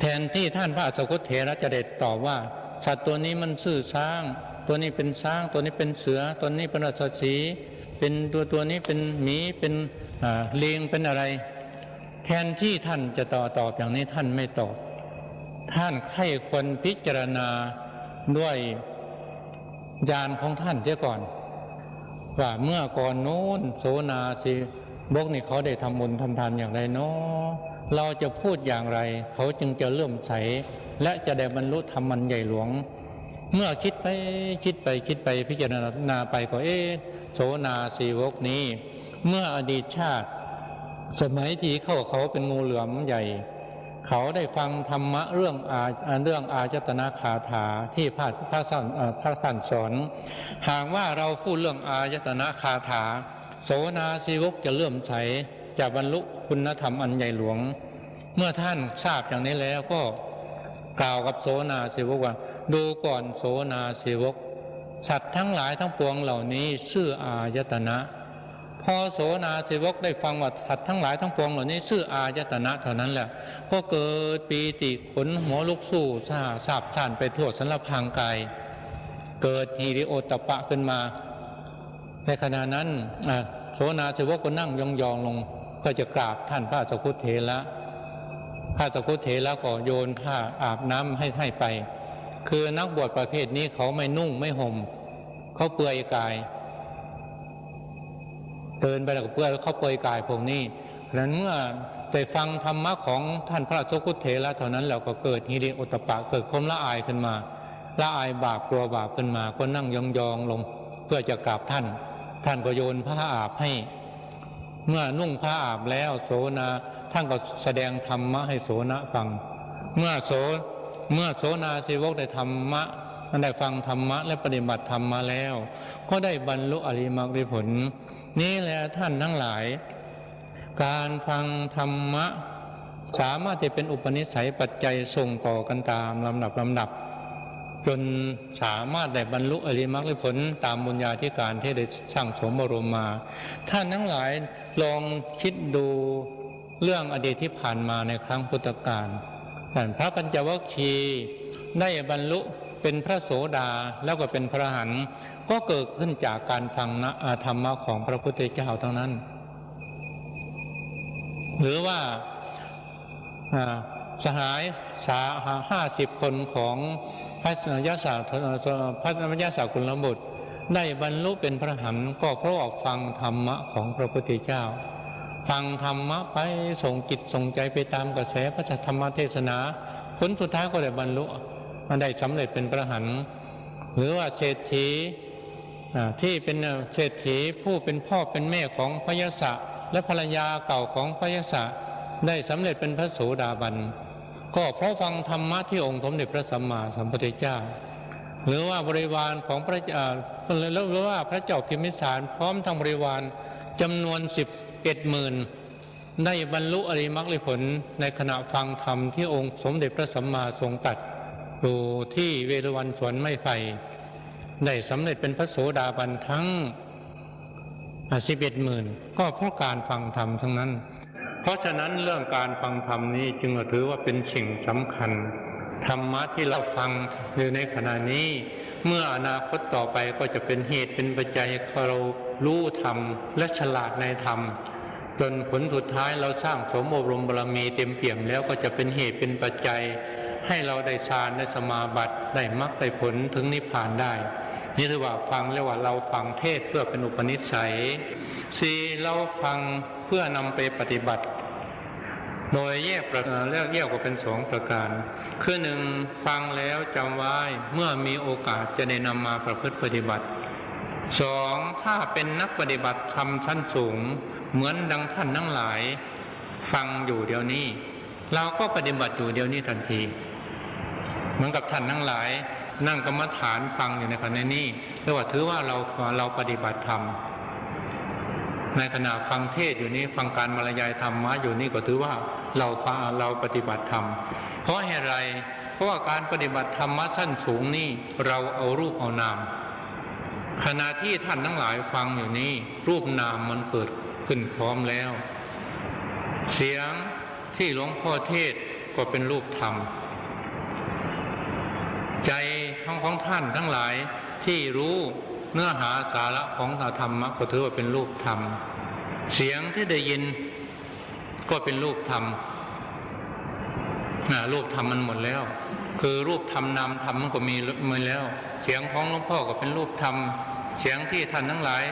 แทนที่ท่านพระเจ้าพุทธเถระจะได้ตอบว่าสัตว์ตัวนี้มันชื่อช้างตัวนี้เป็นช้างตัวนี้เป็นเสือตัวนี้เป็นราชสีห์เป็นตัวนี้เป็นหมีเป็นเลียงเป็นอะไรแทนที่ท่านจะตอบอย่างนี้ท่านไม่ตอบท่านให้คนพิจารณาด้วยญาณของท่านเสียก่อนว่าเมื่อก่อนโน้นโสนาสีวกนี่เขาได้ทำบุญทำทานอย่างไรเนาะเราจะพูดอย่างไรเขาจึงจะเลื่อมใสและจะได้บรรลุธรรมันใหญ่หลวงเมื่อคิดไปพิจารณาไปก็โสนาสีวกนี้เมื่ออดีตชาติสมัยที่เขาเป็นงูเหลือมใหญ่เขาได้ฟังธรรมะเรื่องอาจตนาคาถาที่พระท่านสอนหากว่าเราพูดเรื่องอาจตนาคาถาโสนาสีวกจะเลื่อมใสจะบรรลุคุณธรรมอันใหญ่หลวงเมื่อท่านทราบอย่างนี้แล้วก็กล่าวกับโสนาสีวกว่าดูก่อนโสนาสีวกสัตว์ทั้งหลายทั้งปวงเหล่านี้ชื่ออายตนะพอโสนาสีวกได้ฟังว่าสัตว์ทั้งหลายทั้งปวงเหล่านี้ชื่ออายตนะเท่านั้นแหละก็เกิดปีติขนหัวลุกสู้สาบซ่านไปทั่วสารพางกายเกิดหิริโอตตัปปะขึ้นมาในขณะนั้นโสนาสีวกก็นั่งยองๆลงก็จะกราบท่านพระสักคุเถระพระสักคุเถระก็โยนผ้าอาบน้ำให้ไปคือนักบวชประเภทนี้เขาไม่นุ่งไม่ห่มเขาเปลือยกายเดินไปแล้วก็เปลือยเขาเปลือยกายพวกนี้ฉะนั้นเมื่อได้ฟังธรรมะของท่านพระสักคุเถระเท่านั้นแล้วก็เกิดหิริโอตตัปปะเกิดความละอายขึ้นมาละอายบาปกลัวบาปขึ้นมาก็นั่งยองๆลงเพื่อจะกราบท่านก็โยนผ้าอาบให้เมื่อนุ่งผ้าอาบแล้วโสนาท่านก็แสดงธรรมะให้โสนะฟังเมื่อโสนาสีวกได้ธรรมะได้ฟังธรรมะและปฏิบัติธรรมมาแล้วก็ได้บรรลุอริยมรรคผลนี่แหละท่านทั้งหลายการฟังธรรมะสามารถจะเป็นอุปนิสัยปัจจัยส่งต่อกันตามลำดับจนสามารถได้บรรลุอริยมรรคผลตามบุญญาธิการที่ได้สั่งสมบรมมาท่านทั้งหลายลองคิดดูเรื่องอดีตที่ผ่านมาในครั้งพุทธกาลพระปัญจวัคคีย์ได้บรรลุเป็นพระโสดาแล้วก็เป็นพระอรหันต์ก็เกิดขึ้นจากการฟังธรรมะของพระพุทธเจ้าทั้งนั้นหรือว่าสหาย50 คนของพระยศกุลบุตรได้บรรลุเป็นพระอรหันต์ก็เพราะฟังธรรมะของพระพุทธเจ้าฟังธรรมะไปส่งจิตส่งใจไปตามกระแสพระธรรมเทศนาผลสุดท้ายก็ได้บรรลุได้สำเร็จเป็นพระอรหันต์หรือว่าเศรษฐีที่เป็นเศรษฐีผู้เป็นพ่อเป็นแม่ของพระยศและภรรยาเก่าของพระยศได้สำเร็จเป็นพระโสดาบันก็เพราะฟังธรรมะที่องค์สมเด็จพระสัมมาสัมพุทธเจ้าหรือว่าบริวารของพระหรือว่าพระเจ้าพิมพิสารพร้อมทั้งบริวารจำนวน11,000ได้บรรลุอริยมรรคผลในขณะฟังธรรมที่องค์สมเด็จพระสัมมาทรงตรัสอยู่ที่เวฬุวันสวนไม้ไผ่ได้สำเร็จเป็นพระโสดาบันทั้ง11,000ก็เพราะการฟังธรรมทั้งนั้นเพราะฉะนั้นเรื่องการฟังธรรมนี้จึงถือว่าเป็นสิ่งสำคัญธรรมะที่เราฟังอยู่ในขณะนี้เมื่ออนาคตต่อไปก็จะเป็นเหตุเป็นปัจจัยให้เรารู้ธรรมและฉลาดในธรรมจนผลสุดท้ายเราสร้างสมอบรมบารมีเต็มเปี่ยมแล้วก็จะเป็นเหตุเป็นปัจจัยให้เราได้ฌานได้สมาบัติได้มรรคได้ผลถึงนิพพานได้ นี่ถือว่าฟังเรียกว่าเราฟังเทศเพื่อเป็นอุปนิสัยสี่เราฟังเพื่อนำไปปฏิบัติโดยแยกออกเป็นสองประการคือหนึ่งฟังแล้วจำไว้เมื่อมีโอกาสจะได้นำมาประพฤติปฏิบัติสองถ้าเป็นนักปฏิบัติธรรมชั้นสูงเหมือนดังท่านทั้งหลายฟังอยู่เดี๋ยวนี้เราก็ปฏิบัติอยู่เดี๋ยวนี้ทันทีเหมือนกับท่านทั้งหลายนั่งกรรมฐานฟังอยู่ในขณะนี้เรียกว่าถือว่าเราปฏิบัติธรรมในขณะฟังเทศอยู่นี้ฟังการบรรยายธรรมะอยู่นี่ก็ถือว่าเราปฏิบัติธรรมเพราะเหตุไรเพราะว่าการปฏิบัติธรรมะชั้นสูงนี่เราเอารูปเอานามขณะที่ท่านทั้งหลายฟังอยู่นี้รูปนามมันเกิดขึ้นพร้อมแล้วเสียงที่หลวงพ่อเทศก็เป็นรูปธรรมใจของท่านทั้งหลายที่รู้เนื้อหาสาระของธรรมะก็ถือว่าเป็นรูปธรรมเสียงที่ได้ยินก็เป็นรูปธรรมรูปธรรมมันหมดแล้วคือรูปธรรมนามธรรมมันก็มีมาแล้วเสียงของหลวงพ่อก็เป็นรูปธรรมเสียงที่ท่านทั้งหลาย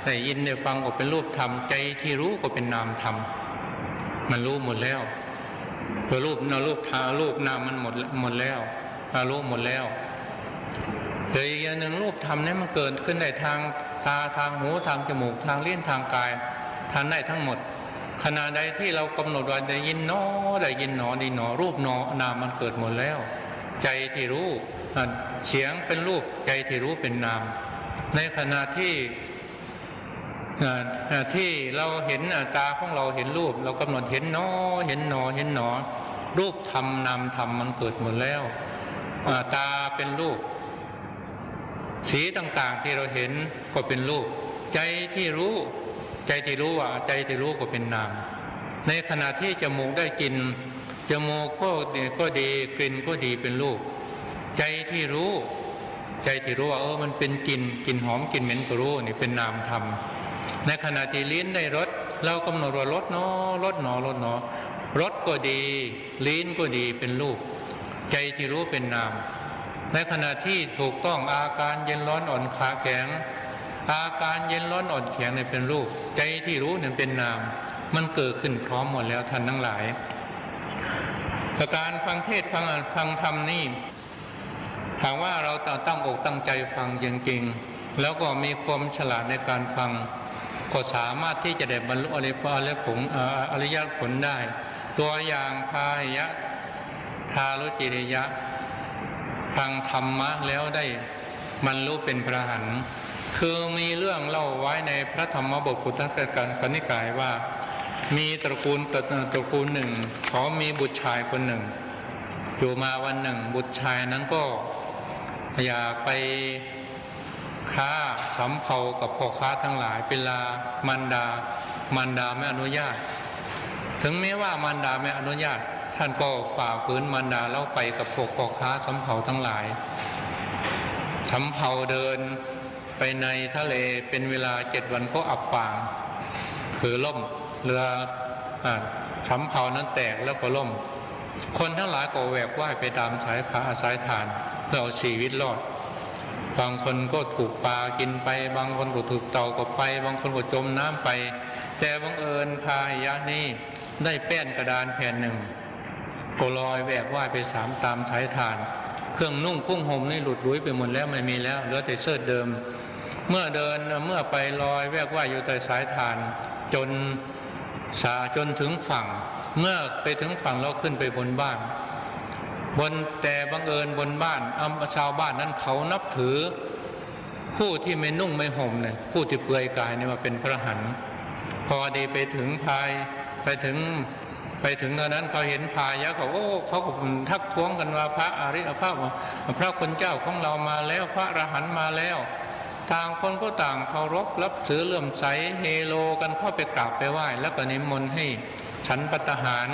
ได้ยินได้ฟังก็เป็นรูปธรรมใจที่รู้ก็เป็นนามธรรมมันรู้หมดแล้วคือรูปนามมันหมดแล้วรู้หมดแล้วแต่อีกอย่างหนึ่งรูปธรรมนี้มันเกิดขึ้นได้ทางตาทางหูทางจมูกทางลิ้นทางกายทางได้ทั้งหมดขณะใดที่เรากำหนดว่าได้ยินหนอดีหนอรูปหนอนามมันเกิดหมดแล้วใจที่รู้เสียงเป็นรูปใจที่รู้เป็นนามในขณะที่เราเห็นตาของเราเห็นรูปเรากำหนดเห็นหนอรูปธรรมนามธรรมมันเกิดหมดแล้วตาเป็นรูปสีต่างๆที่เราเห็นก็เป็นรูปใจที่รู้ก็เป็นนามในขณะที่จมูกได้กลิ่นจมูกก็ดีกลิ่นก็ดีเป็นรูปใจที่รู้ว่ามันเป็นกลิ่นหอมกลิ่นเหม็นก็รู้นี่เป็นนามธรรมในขณะที่ลิ้นได้รสเรากำหนดว่ารสรสก็ดีลิ้นก็ดีเป็นรูปใจที่รู้เป็นนามในขณะที่ถูกต้องอาการเย็นร้อนอ่อนขาแข็งอาการเย็นร้อนอ่อนแข็งเนี่ยเป็นรูปใจที่รู้เนี่ยเป็นนามมันเกิดขึ้นพร้อมหมดแล้วท่านทั้งหลายการฟังเทศน์ฟังธรรมนี่ถามว่าเราตั้งอกตั้งใจฟังจริงๆแล้วก็มีความฉลาดในการฟังก็สามารถที่จะได้บรรลุอริยผลได้ตัวอย่างพาหิยะทารุจิริยะฟังธรรมะแล้วได้บรรลุเป็นพระอรหันต์คือมีเรื่องเล่าไว้ในพระธรรมบทพุทธกนิกายว่ามีตระกูลหนึ่งเขามีบุตรชายคนหนึ่งอยู่มาวันหนึ่งบุตรชายนั้นก็อยากไปค้าสำเภากับพ่อค้าทั้งหลายเป็นลามารดาไม่อนุญาตถึงแม้ว่ามารดาไม่อนุญาตท่านก็ฝ่าฝืนมารดาแล้วไปกับพวกพ่อค้าสำเภาทั้งหลายสำเภาเดินไปในทะเลเป็นเวลา7 วันก็อับปางคือล่มเรือสำเภานั้นแตกแล้วก็ล่มคนทั้งหลายก็แหวกว่ายไปตามสายทานเพื่อเอาชีวิตรอดบางคนก็ถูกปลากินไปบางคนก็ถูกเต่าก็ไปบางคนก็จมน้ำไปแต่บังเอิญพาหิยะนี้ได้แป้นกระดานแผ่นหนึ่งก็ลอยแหวกว่ายไปตามสายทานเครื่องนุ่งพุ่งห่มนี่หลุดลุ่ยไปหมดแล้วไม่มีแล้วเหลือแต่เสื้อเดิมเมื่อไปลอยแวกว่ายอยู่ใต้สายทานจนถึงฝั่งเมื่อไปถึงฝั่งเราขึ้นไปบนบ้านแต่บังเอิญบนบ้านชาวบ้านนั้นเขานับถือผู้ที่ไม่นุ่งไม่ห่มเนี่ยผู้ที่เปลือยกายเนี่ยมาเป็นพระอรหันต์พอดีไปถึงตอนนั้นเขาเห็นพายะเขาก็ทักท้วงกันว่าพระอริยพระคุณเจ้าของเรามาแล้วพระอรหันต์มาแล้วต่างคนก็ต่างเคารพรับถือเลื่อมใสเฮโลกันเข้าไปกราบไปไหว้แล้วก็นิมนต์ให้ฉันภัตตาหาร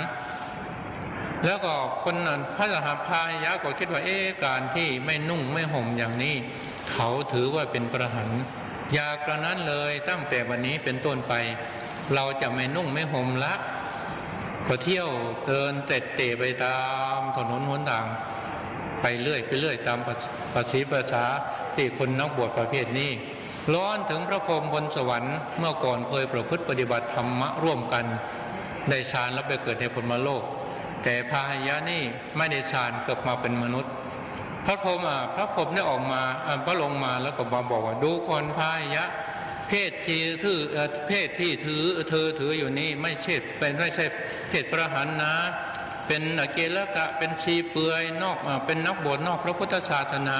แล้วก็คนนั้นพระพาหิยะก็คิดว่าการที่ไม่นุ่งไม่ห่มอย่างนี้เขาถือว่าเป็นพระอรหันต์อย่ากระนั้นเลยตั้งแต่วันนี้เป็นต้นไปเราจะไม่นุ่งไม่ห่มละก็เที่ยวเดินเตะไปตามถนนหนทางไปเรื่อยตามภาษา ที่คนนักบวชประเภทนี้ร้อนถึงพระพรหมบนสวรรค์เมื่อก่อนเคยประพฤติปฏิบัติธรรมะร่วมกันได้ฌานแล้วไปเกิดในพรหมโลกแต่พาหิยะนี่ไม่ได้ฌานเกิดมาเป็นมนุษย์พระพรหมได้ออกมาพระลงมาแล้วก็มาบอกว่าดูก่อนพาหิยะเพศที่เธอถืออยู่นี้ไม่ใช่เพศพระหันนะเป็นเกลกะเป็นชีเปลือยนอกเป็นนักบวชนอกพระพุทธศาสนา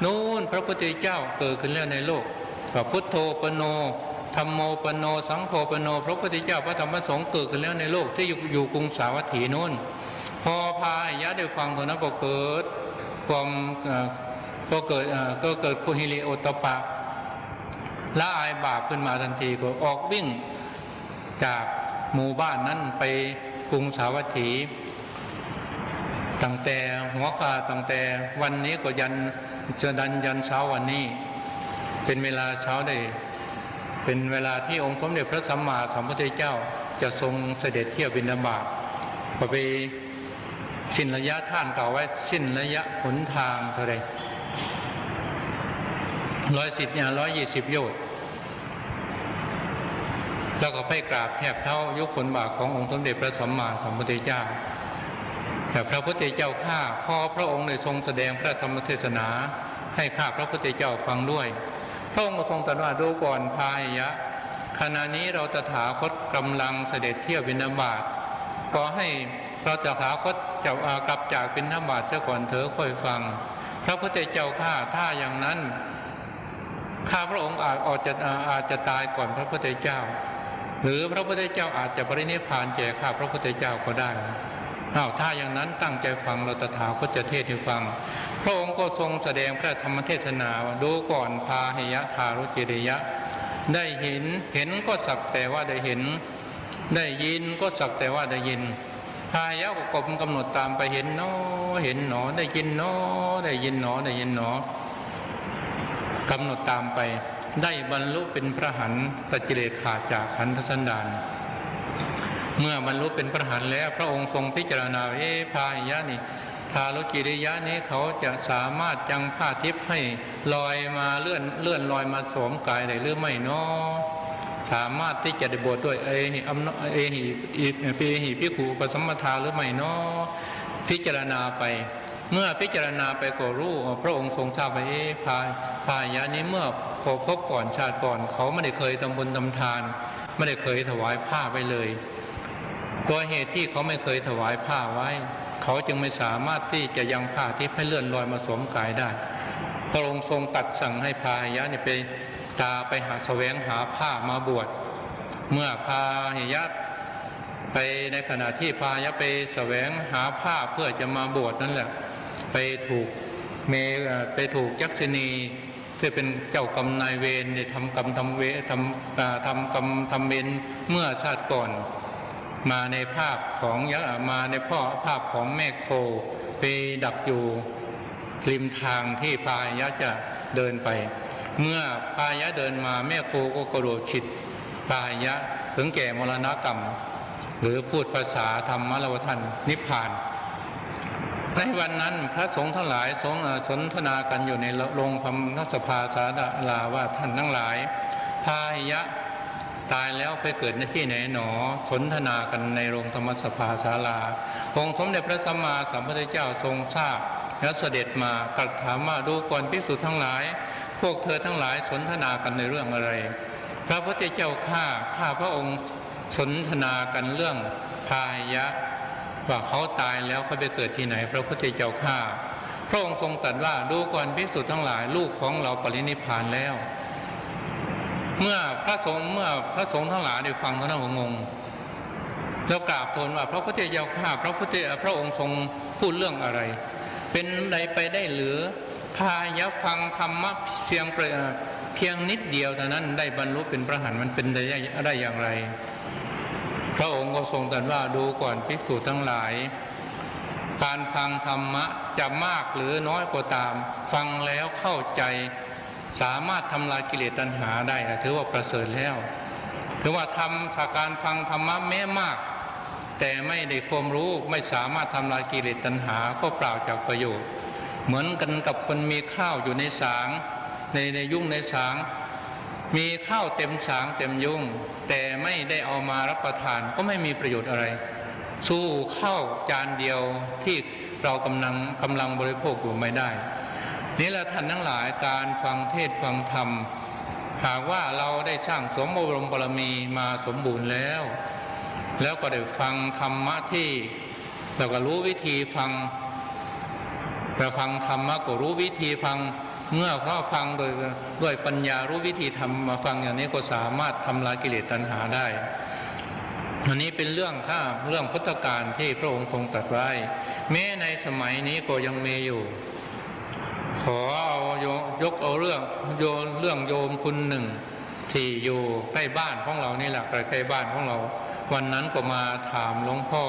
นู่นพระพุทธเจ้าเกิดขึ้นแล้วในโลกพระพุทโธปโนธัมโมปโนสังโฆปโนพระพุทธเจ้าพระธรรมพระสงฆ์เกิดขึ้นแล้วในโลกที่อยู่กรุงสาวัตถีนู่นพอพาหิยะได้ฟังตรงนั้นก็เกิดความก็เกิดกุหิริโอตตัปปะละอายบาปขึ้นมาทันทีก็ออกวิ่งจากหมู่บ้านนั้นไปกรุงสาวัตถีตั้งแต่หัวกาตั้งแต่วันนี้ก็ยันเช้าวันนี้เป็นเวลาเช้าได้เป็นเวลาที่องค์สมเด็จพระสัมมาสัมพุทธเจ้าจะทรงเสด็จเที่ยวบิณฑบาตไปสิ้นระยะท่านกล่าวไว้สิ้นระยะหนทางเท่าไร120 โยชน์แล้วก็ไปกราบแทบเท้ายกขนบาทขององค์สมเด็จพระสัมมาสัมพุทธเจ้าแต่พระพุทธเจ้าข้าพอพระองค์ได้ทรงแสดงพระธรรมเทศนาให้ข้าพระพุทธเจ้าฟังด้วยพระองค์ทรงตรัสว่าดูก่อนพาหิยะขณะนี้เราตถาคตกำลังเสด็จเที่ยวบิณฑบาตขอให้เราตถาคตจะกลับจากบิณฑบาตเจ้าก่อนเถอะค่อยฟังพระพุทธเจ้าข้าถ้าอย่างนั้นข้าพระองค์อาจจะตายก่อนพระพุทธเจ้าหรือพระพุทธเจ้าอาจจะปรินิพพานแก่ข้าพระพุทธเจ้าก็ได้ถ้าอย่างนั้นตั้งใจฟังเราตถาคตจะเทศน์ให้ฟังพระองค์ก็ทรงแสดงพระธรรมเทศนาว่าดูก่อนพาหิยะทารุจิริยะได้เห็นก็สักแต่ว่าได้เห็นได้ยินก็สักแต่ว่าได้ยินพาหิยะก็กำหนดตามไปเห็นหนอได้ยินหนอได้ยินหนอกำหนดตามไปได้บรรลุเป็นพระหันตกิเลสขาดจากขันธสันดานเมื่อบรรลุเป็นพระหันแล้วพระองค์ทรงพิจารณาพาหิยะนี่ทารุกิริยะนี้เขาจะสามารถยังผ้าทิพย์ให้ลอยมาเลื่อนลอยมาสวมกายได้หรือไม่เนาะสามารถที่จะได้บวชด้วยเอหิภิกขุอุปสัมปทาหรือไม่เนาะพิจารณาไปเมื่อพิจารณาไปก็รู้พระองค์ทรงทราบว่าพาหิยะนี้เมื่อพบก่อนชาติก่อนเขาไม่ได้เคยทำบุญทำทานไม่ได้เคยถวายผ้าไว้เลยตัวเหตุที่เขาไม่เคยถวายผ้าไว้เขาจึงไม่สามารถที่จะยังผ้าที่ให้เลื่อนลอยมาสวมกายได้พระองค์ทรงตรัสสั่งให้พาหิยะไปแสวงหาผ้ามาบวชเมื่อพาหิยะไปในขณะที่พาหิยะไปแสวงหาผ้าเพื่อจะมาบวชนั่นแหละไปถูกยักษินีที่เป็นเจ้ากรรมนายเวรทำกรรมทำเวรเมื่อชาติก่อนมาในภาพของภาพของแม่โคไปดักอยู่ริมทางที่พาหิยะจะเดินไปเมื่อพาหิยะเดินมาแม่โคก็กระโดดฉิดพาหิยะถึงแก่มรณกรรมหรือพูดภาษาธรรมลวทันนิพพานในวันนั้นพระสงฆ์ทั้งหลายสนทนากันอยู่ในโรงธรรมสภาสาลาว่าท่านทั้งหลายพาหิยะตายแล้วไปเกิดในที่ไหนหนอสนทนากันในโรงธรรมสภาศาลาองค์สมเด็จพระสัมมาสัมพุทธเจ้าทรงทราบและเสด็จมาตรัสถามว่าดูก่อนภิกษุทั้งหลายพวกเธอทั้งหลายสนทนากันในเรื่องอะไรพระพุทธเจ้าข้าพระองค์สนทนากันเรื่องพาหิยะว่าเขาตายแล้วเขาไปเกิดที่ไหนพระพุทธเจ้าข้าพระองค์ทรงตรัสว่าดูก่อนภิกษุทั้งหลายลูกของเราปรินิพพานแล้วเมื่อพระสงฆ์ทั้งหลายได้ฟังท่านก็งงแล้วกราบทูลว่าพระพุทธเจ้าข้าพระองค์ทรงพูดเรื่องอะไรเป็นใดไปได้หรือพาหิยะฟังธรรมะเพียงนิดเดียวเท่านั้นได้บรรลุเป็นพระหันต์มันเป็นได้อย่างไรพระองค์ก็ทรงตรัสว่าดูก่อนภิกษุทั้งหลายการฟังธรรมะจะมากหรือน้อยก็ตามฟังแล้วเข้าใจสามารถทำลายกิเลสตัณหาได้ถือว่าประเสริฐแล้วถือว่าการฟังธรรมะแม้มากแต่ไม่ได้ความรู้ไม่สามารถทำลายกิเลสตัณหาก็เปล่าจากประโยชน์เหมือนกันกับคนมีข้าวอยู่ในสาง ในยุ่งในสางมีข้าวเต็มสางเต็มยุ่งแต่ไม่ได้เอามารับประทานก็ไม่มีประโยชน์อะไรสู้ข้าวจานเดียวที่เรากำลังบริโภคอยู่ไม่ได้นี่แหละท่านทั้งหลายการฟังเทศน์ฟังธรรมหากว่าเราได้สร้างสมบรมบารมีมาสมบูรณ์แล้วก็ได้ฟังธรรมะที่เราก็รู้วิธีฟังเราฟังธรรมะก็รู้วิธีฟังเมื่อเขาฟังด้วยปัญญารู้วิธีทำมาฟังอย่างนี้ก็สามารถทำลายกิเลสตัณหาได้อันนี้เป็นเรื่องพุทธกาลที่พระองค์ทรงตรัสไว้แม้ในสมัยนี้ก็ยังมีอยู่ขอเอายกเอาเรื่องโยมคนหนึ่งที่อยู่ใกล้บ้านของเรานี่แหละใกล้บ้านของเราวันนั้นก็มาถามหลวงพ่อ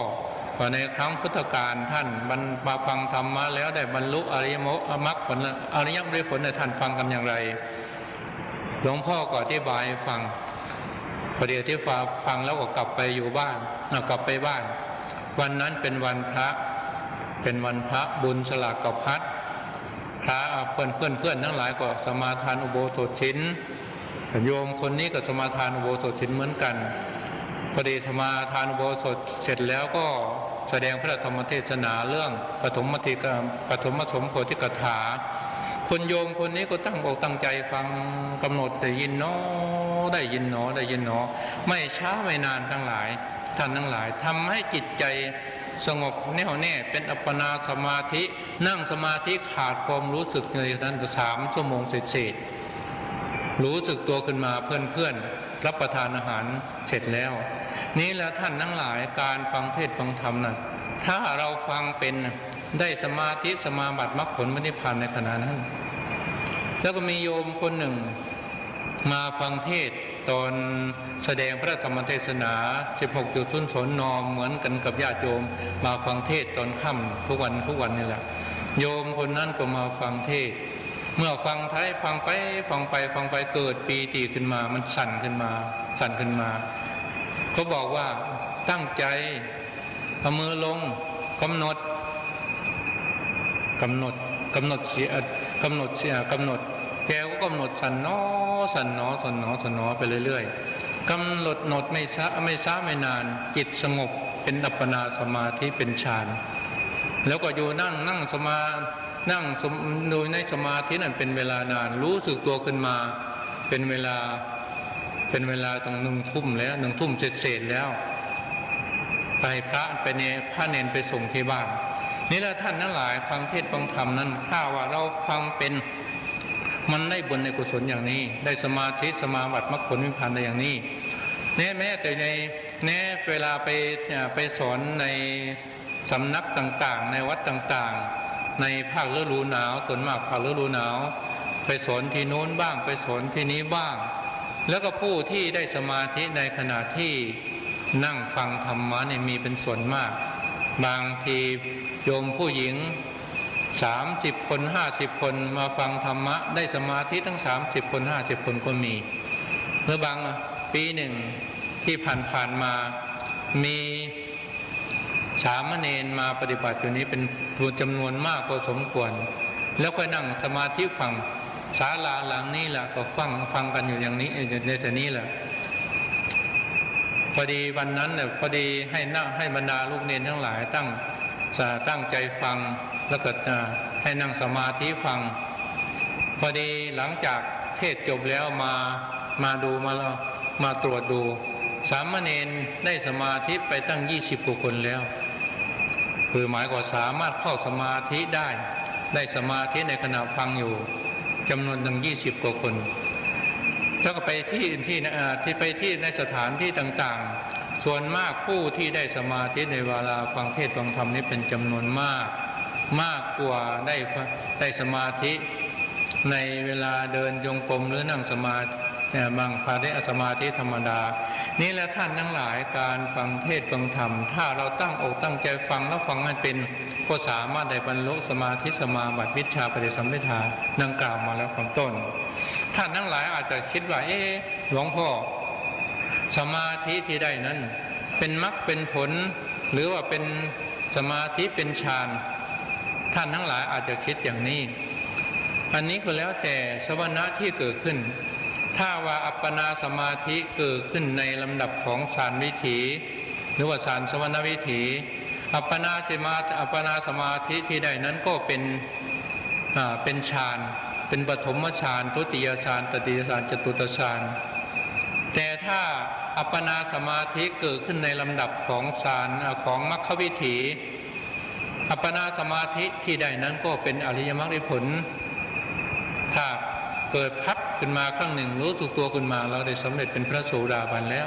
ว่าในครั้งพุทธกาลท่านมาฟังธรรมะแล้วได้บรรลุอริยมรรคผลอริยมรรคผลในท่านฟังกันอย่างไรหลวงพ่อก็อธิบายฟังพอดีที่ฟังแล้วก็กลับไปอยู่บ้านกลับไปบ้านวันนั้นเป็นวันพระบุญสลากกับพัดพระเพื่อนทั้งหลายก็สมาทานอุโบสถศีลโยมคนนี้ก็สมาทานอุโบสถศีลเหมือนกันพอดีสมาทานอุโบสถเสร็จแล้วก็แสดงพระธรรมเทศนาเรื่องปฐมสมโพธิกถาคนโยมคนนี้ก็ตั้งอกตั้งใจฟังกำหนดได้ยินเนาะได้ยินเนาะไม่ช้าไม่นานท่านทั้งหลายทำให้จิตใจสงบแน่วแน่เป็นอัปปนาสมาธินั่งสมาธิขาดความรู้สึกในนั้น3 ชั่วโมงเศษรู้สึกตัวขึ้นมาเพื่อนรับประทานอาหารเสร็จแล้วนี่แหละท่านทั้งหลายการฟังเทศน์ฟังธรรมนั้นถ้าเราฟังเป็นได้สมาธิสมาบัติมรรคผลนิพพานในขณะนั้นแล้วก็มีโยมคนหนึ่งมาฟังเทศน์ตอนแสดงพระธรรมเทศนา 16 จุดทุนสนนอมเหมือนกันกับญาติโยมมาฟังเทศน์ตอนค่ำทุกวันนี่แหละโยมคนนั้นก็มาฟังเทศน์เมื่อฟังไปเกิดปีติขึ้นมามันสั่นขึ้นมาเขาบอกว่าตั้งใจเอามือลงกำหนดแกก็กำหนดสั่นหนอไปเรื่อยๆกำหนดไม่ช้าไม่นานจิตสงบเป็นอัปปนาสมาธิเป็นฌานแล้วก็อยู่นั่งดูในสมาธินั้นเป็นเวลานานรู้สึกตัวขึ้นมาเป็นเวลาตรง1 ทุ่มแล้ว1 ทุ่มเศษแล้วไปพระเนรไปส่งที่บ้านนี่แหละท่านทั้งหลายฟังเทศน์ฟังธรรมนั้นถ้าว่าเราฟังเป็นมันได้บุญในกุศลอย่างนี้ได้สมาธิสมาบัติมรรคผลนิพพานได้อย่างนี้แม้แต่เวลาไปสอนในสำนักต่างๆในวัดต่างๆในภาคฤดูหนาวส่วนมากภาคฤดูหนาวไปสอนที่โน้นบ้างไปสอนที่นี้บ้างแล้วก็ผู้ที่ได้สมาธิในขณะที่นั่งฟังธรรมะเนี่ยมีเป็นส่วนมากบางทีโยมผู้หญิง30 คน50 คนมาฟังธรรมะได้สมาธิทั้ง30 คน50 คนก็มีหรือบางปีหนึ่งที่ผ่านมามีสามเณรมาปฏิบัติอยู่นี้เป็นจำนวนมากพอสมควรแล้วก็นั่งสมาธิฟังศาลาหลังนี้แหละก็ฟังกันอยู่อย่างนี้ในแต่นี้แหละพอดีวันนั้นเนี่ยพอดีให้บรรดาลูกเนรทั้งหลายตั้งใจฟังแล้วก็ให้นั่งสมาธิฟังพอดีหลังจากเทศจบแล้วมาตรวจดูสามเณรได้สมาธิไปตั้ง20 กว่าคนแล้วคือหมายก็สามารถเข้าสมาธิได้สมาธิในขณะฟังอยู่จำนวนตั้ง20 กว่าคนแล้วก็ไปที่ในสถานที่ต่างๆส่วนมากผู้ที่ได้สมาธิในเวลาฟังเทศน์ฟังธรรมนี้เป็นจำนวนมากกว่าได้สมาธิในเวลาเดินจงกรมหรือนั่งสมาธิบางพาได้สมาธิธรรมดานี่แหละท่านทั้งหลายการฟังเทศน์ฟังธรรมถ้าเราตั้งอกตั้งใจฟังแล้วฟังให้เป็นก็สามารถได้บรรลุสมาธิสมาบัติวิชาปฏิสัมภิทาดังกล่าวมาแล้วข้างต้นท่านทั้งหลายอาจจะคิดว่าหลวงพ่อสมาธิที่ได้นั้นเป็นมรรคเป็นผลหรือว่าเป็นสมาธิเป็นฌานท่านทั้งหลายอาจจะคิดอย่างนี้ อันนี้ก็แล้วแต่สมณะที่เกิดขึ้นถ้าว่าอัปปนาสมาธิเกิดขึ้นในลำดับของฌานวิถีหรือว่าฌานสมณวิถีอัปปนาสมาธิที่ได้นั้นก็เป็นฌานเป็นปฐมฌานทุติยฌานตติยฌานจตุตฌานแต่ถ้าอัปปนาสมาธิเกิดขึ้นในลำดับของฌานของมรรควิถีอัปปนาสมาธิที่ได้นั้นก็เป็นอริยมรรคผลถ้าเกิดพัดขึ้นมาครั้งหนึ่งรู้สึกตัวขึ้นมาเราได้สำเร็จเป็นพระโสดาบันแล้ว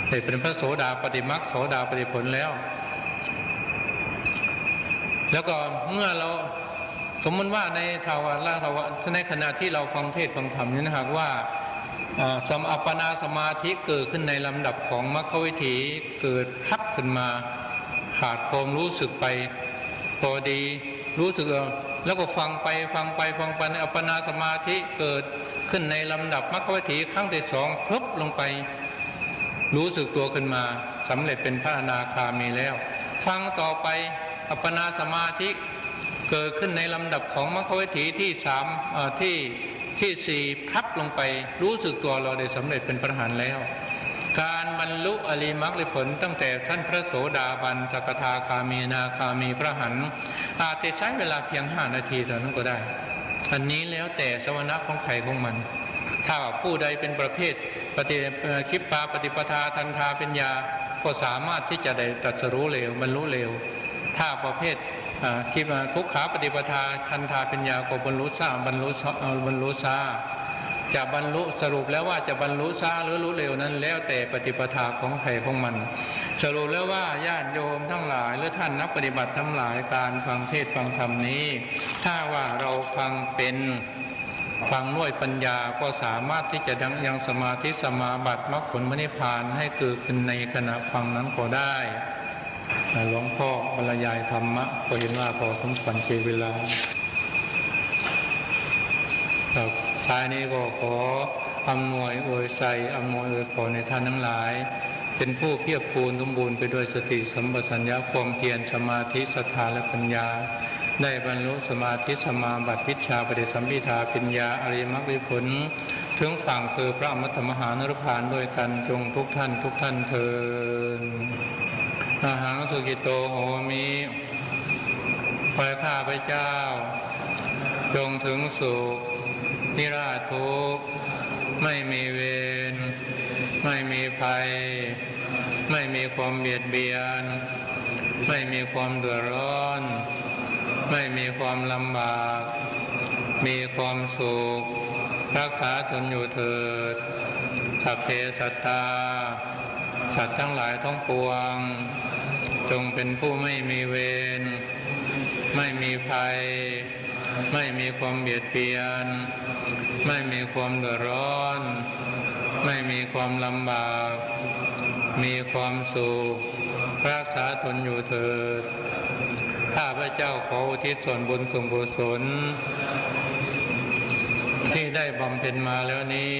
ได้เป็นพระโสดาปฏิมรรคโสดาปฏิผลแล้วแล้วก็เมื่อเราสมมติว่าในในขณะที่เราฟังเทศน์ฟังธรรมนี้นะครับว่าอัปปนาสมาธิเกิดขึ้นในลำดับของมรรควิถีเกิดพัดขึ้นมาขาดความรู้สึกไปพอดีรู้สึกแล้วก็ฟังไปในอัปปนาสมาธิเกิดขึ้นในลำดับมรรควิถีครั้งที่สองพลึบลงไปรู้สึกตัวขึ้นมาสำเร็จเป็นพระอนาคามีแล้วฟังต่อไปอัปปนาสมาธิเกิดขึ้นในลำดับของมรรควิถีที่สามที่สี่พับลงไปรู้สึกตัวเราได้สำเร็จเป็นพระอรหันต์แล้วการบรรลุอริยมรรคผลตั้งแต่ท่านพระโสดาบันสกทาคามีอนาคามีพระอรหันต์อาจจะใช้เวลาเพียง5 นาทีเท่านั้นก็ได้อันนี้แล้วแต่สมณะของใครของมันถ้าผู้ใดเป็นประเภทคิปปาปฏิปทาทันทาปัญญาก็สามารถที่จะได้ตรัสรู้เร็วบรรลุเร็วถ้าประเภทคิดว่าทุกขาปฏิปทาทันทาปัญญาก็บรรลุช้าบรรลุช้าจะบรรลุสรุปแล้วว่าจะบรรลุช้าหรือรู้เร็วนั้นแล้วแต่ปฏิปทาของใครของมันสรุปแล้วว่าญาติโยมทั้งหลายหรือท่านนักปฏิบัติทั้งหลายการฟังเทศน์ฟังธรรมนี้ถ้าว่าเราฟังเป็นฟังด้วยปัญญาก็สามารถที่จะยังสมาธิสมาบัติมรรคผลนิพพานให้เกิดขึ้นในขณะฟังนั้นก็ได้หลวงพ่อบรรยายธรรมะก็เห็นว่าพอสมควรเสียเวลาท้ายนี้ก็ขออำนวยอวยใจอำนวยอวยพรในท่านทั้งหลายเป็นผู้เพียรพูนสมบูรณ์ไปด้วยสติสัมปชัญญะความเพียรสมาธิศรัทธาและปัญญาได้บรรลุสมาธิสมาบัติวิชชาปฏิสัมภิทาปัญญาอริยมรรคผลถึงฝั่งคือพระอมตะมหานรพานด้วยกันจงทุกท่านเถิดอาหังสุกิโตโหมิขอข้าพเจ้าจงถึงสุขนิราชทุกข์ไม่มีเวรไม่มีภัยไม่มีความเบียดเบียนไม่มีความเดือดร้อนไม่มีความลำบากมีความสุขรักษาตนอยู่เถิดสัพเพสัตตาสัตว์ทั้งหลายทั้งปวงจงเป็นผู้ไม่มีเวรไม่มีภัยไม่มีความเบียดเบียนไม่มีความเดือดร้อนไม่มีความลำบากมีความสุขรักษาตนอยู่เถิดข้าพเจ้าขออุทิศส่วนบุญส่วนกุศลที่ได้บำเพ็ญมาแล้วนี้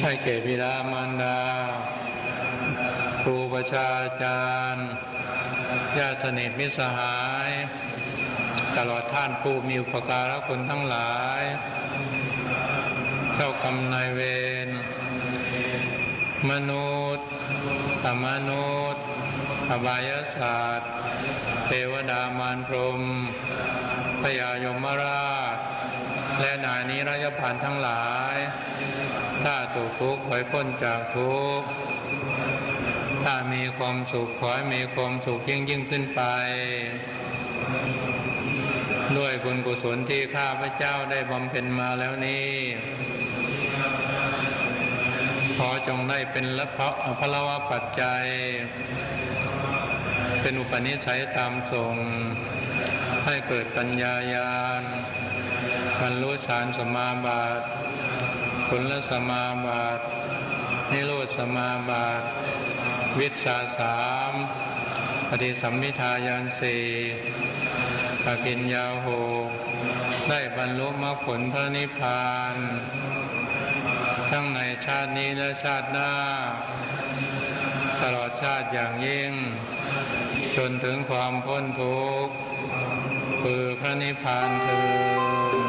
ให้แก่บิดามารดาครูบาอาจารย์ญาติสนิทมิตรสหายตลอดท่านผู้มีอุปการะคุณทั้งหลายเจ้ากรรมนายเวรมนุษย์อมนุษย์อบายสัตว์เทวดามารพรหมพญายมราชและนายนิรยพันธ์ทั้งหลายถ้าตกทุกข์ขอให้พ้นจากทุกข์ถ้ามีความสุขขอให้มีความสุขยิ่งขึ้นไปด้วยบุญกุศลที่ข้าพเจ้าได้บำเพ็ญมาแล้วนี้ขอจงได้เป็นพลวปัจจัยเป็นอุปนิสัยตามทรงให้เกิดปัญญาญาณบรรลุฌานสมาบัติผลสมาบัตินิโรธสมาบัติวิชชา3ปฏิสัมภิทาญาณ4อภิญญา6ได้บรรลุมรรคผลพระนิพพานทั้งในชาตินี้และชาติหน้าตลอดชาติอย่างยิ่งจนถึงความพ้นทุกข์คือพระ ระนิพพานเถิด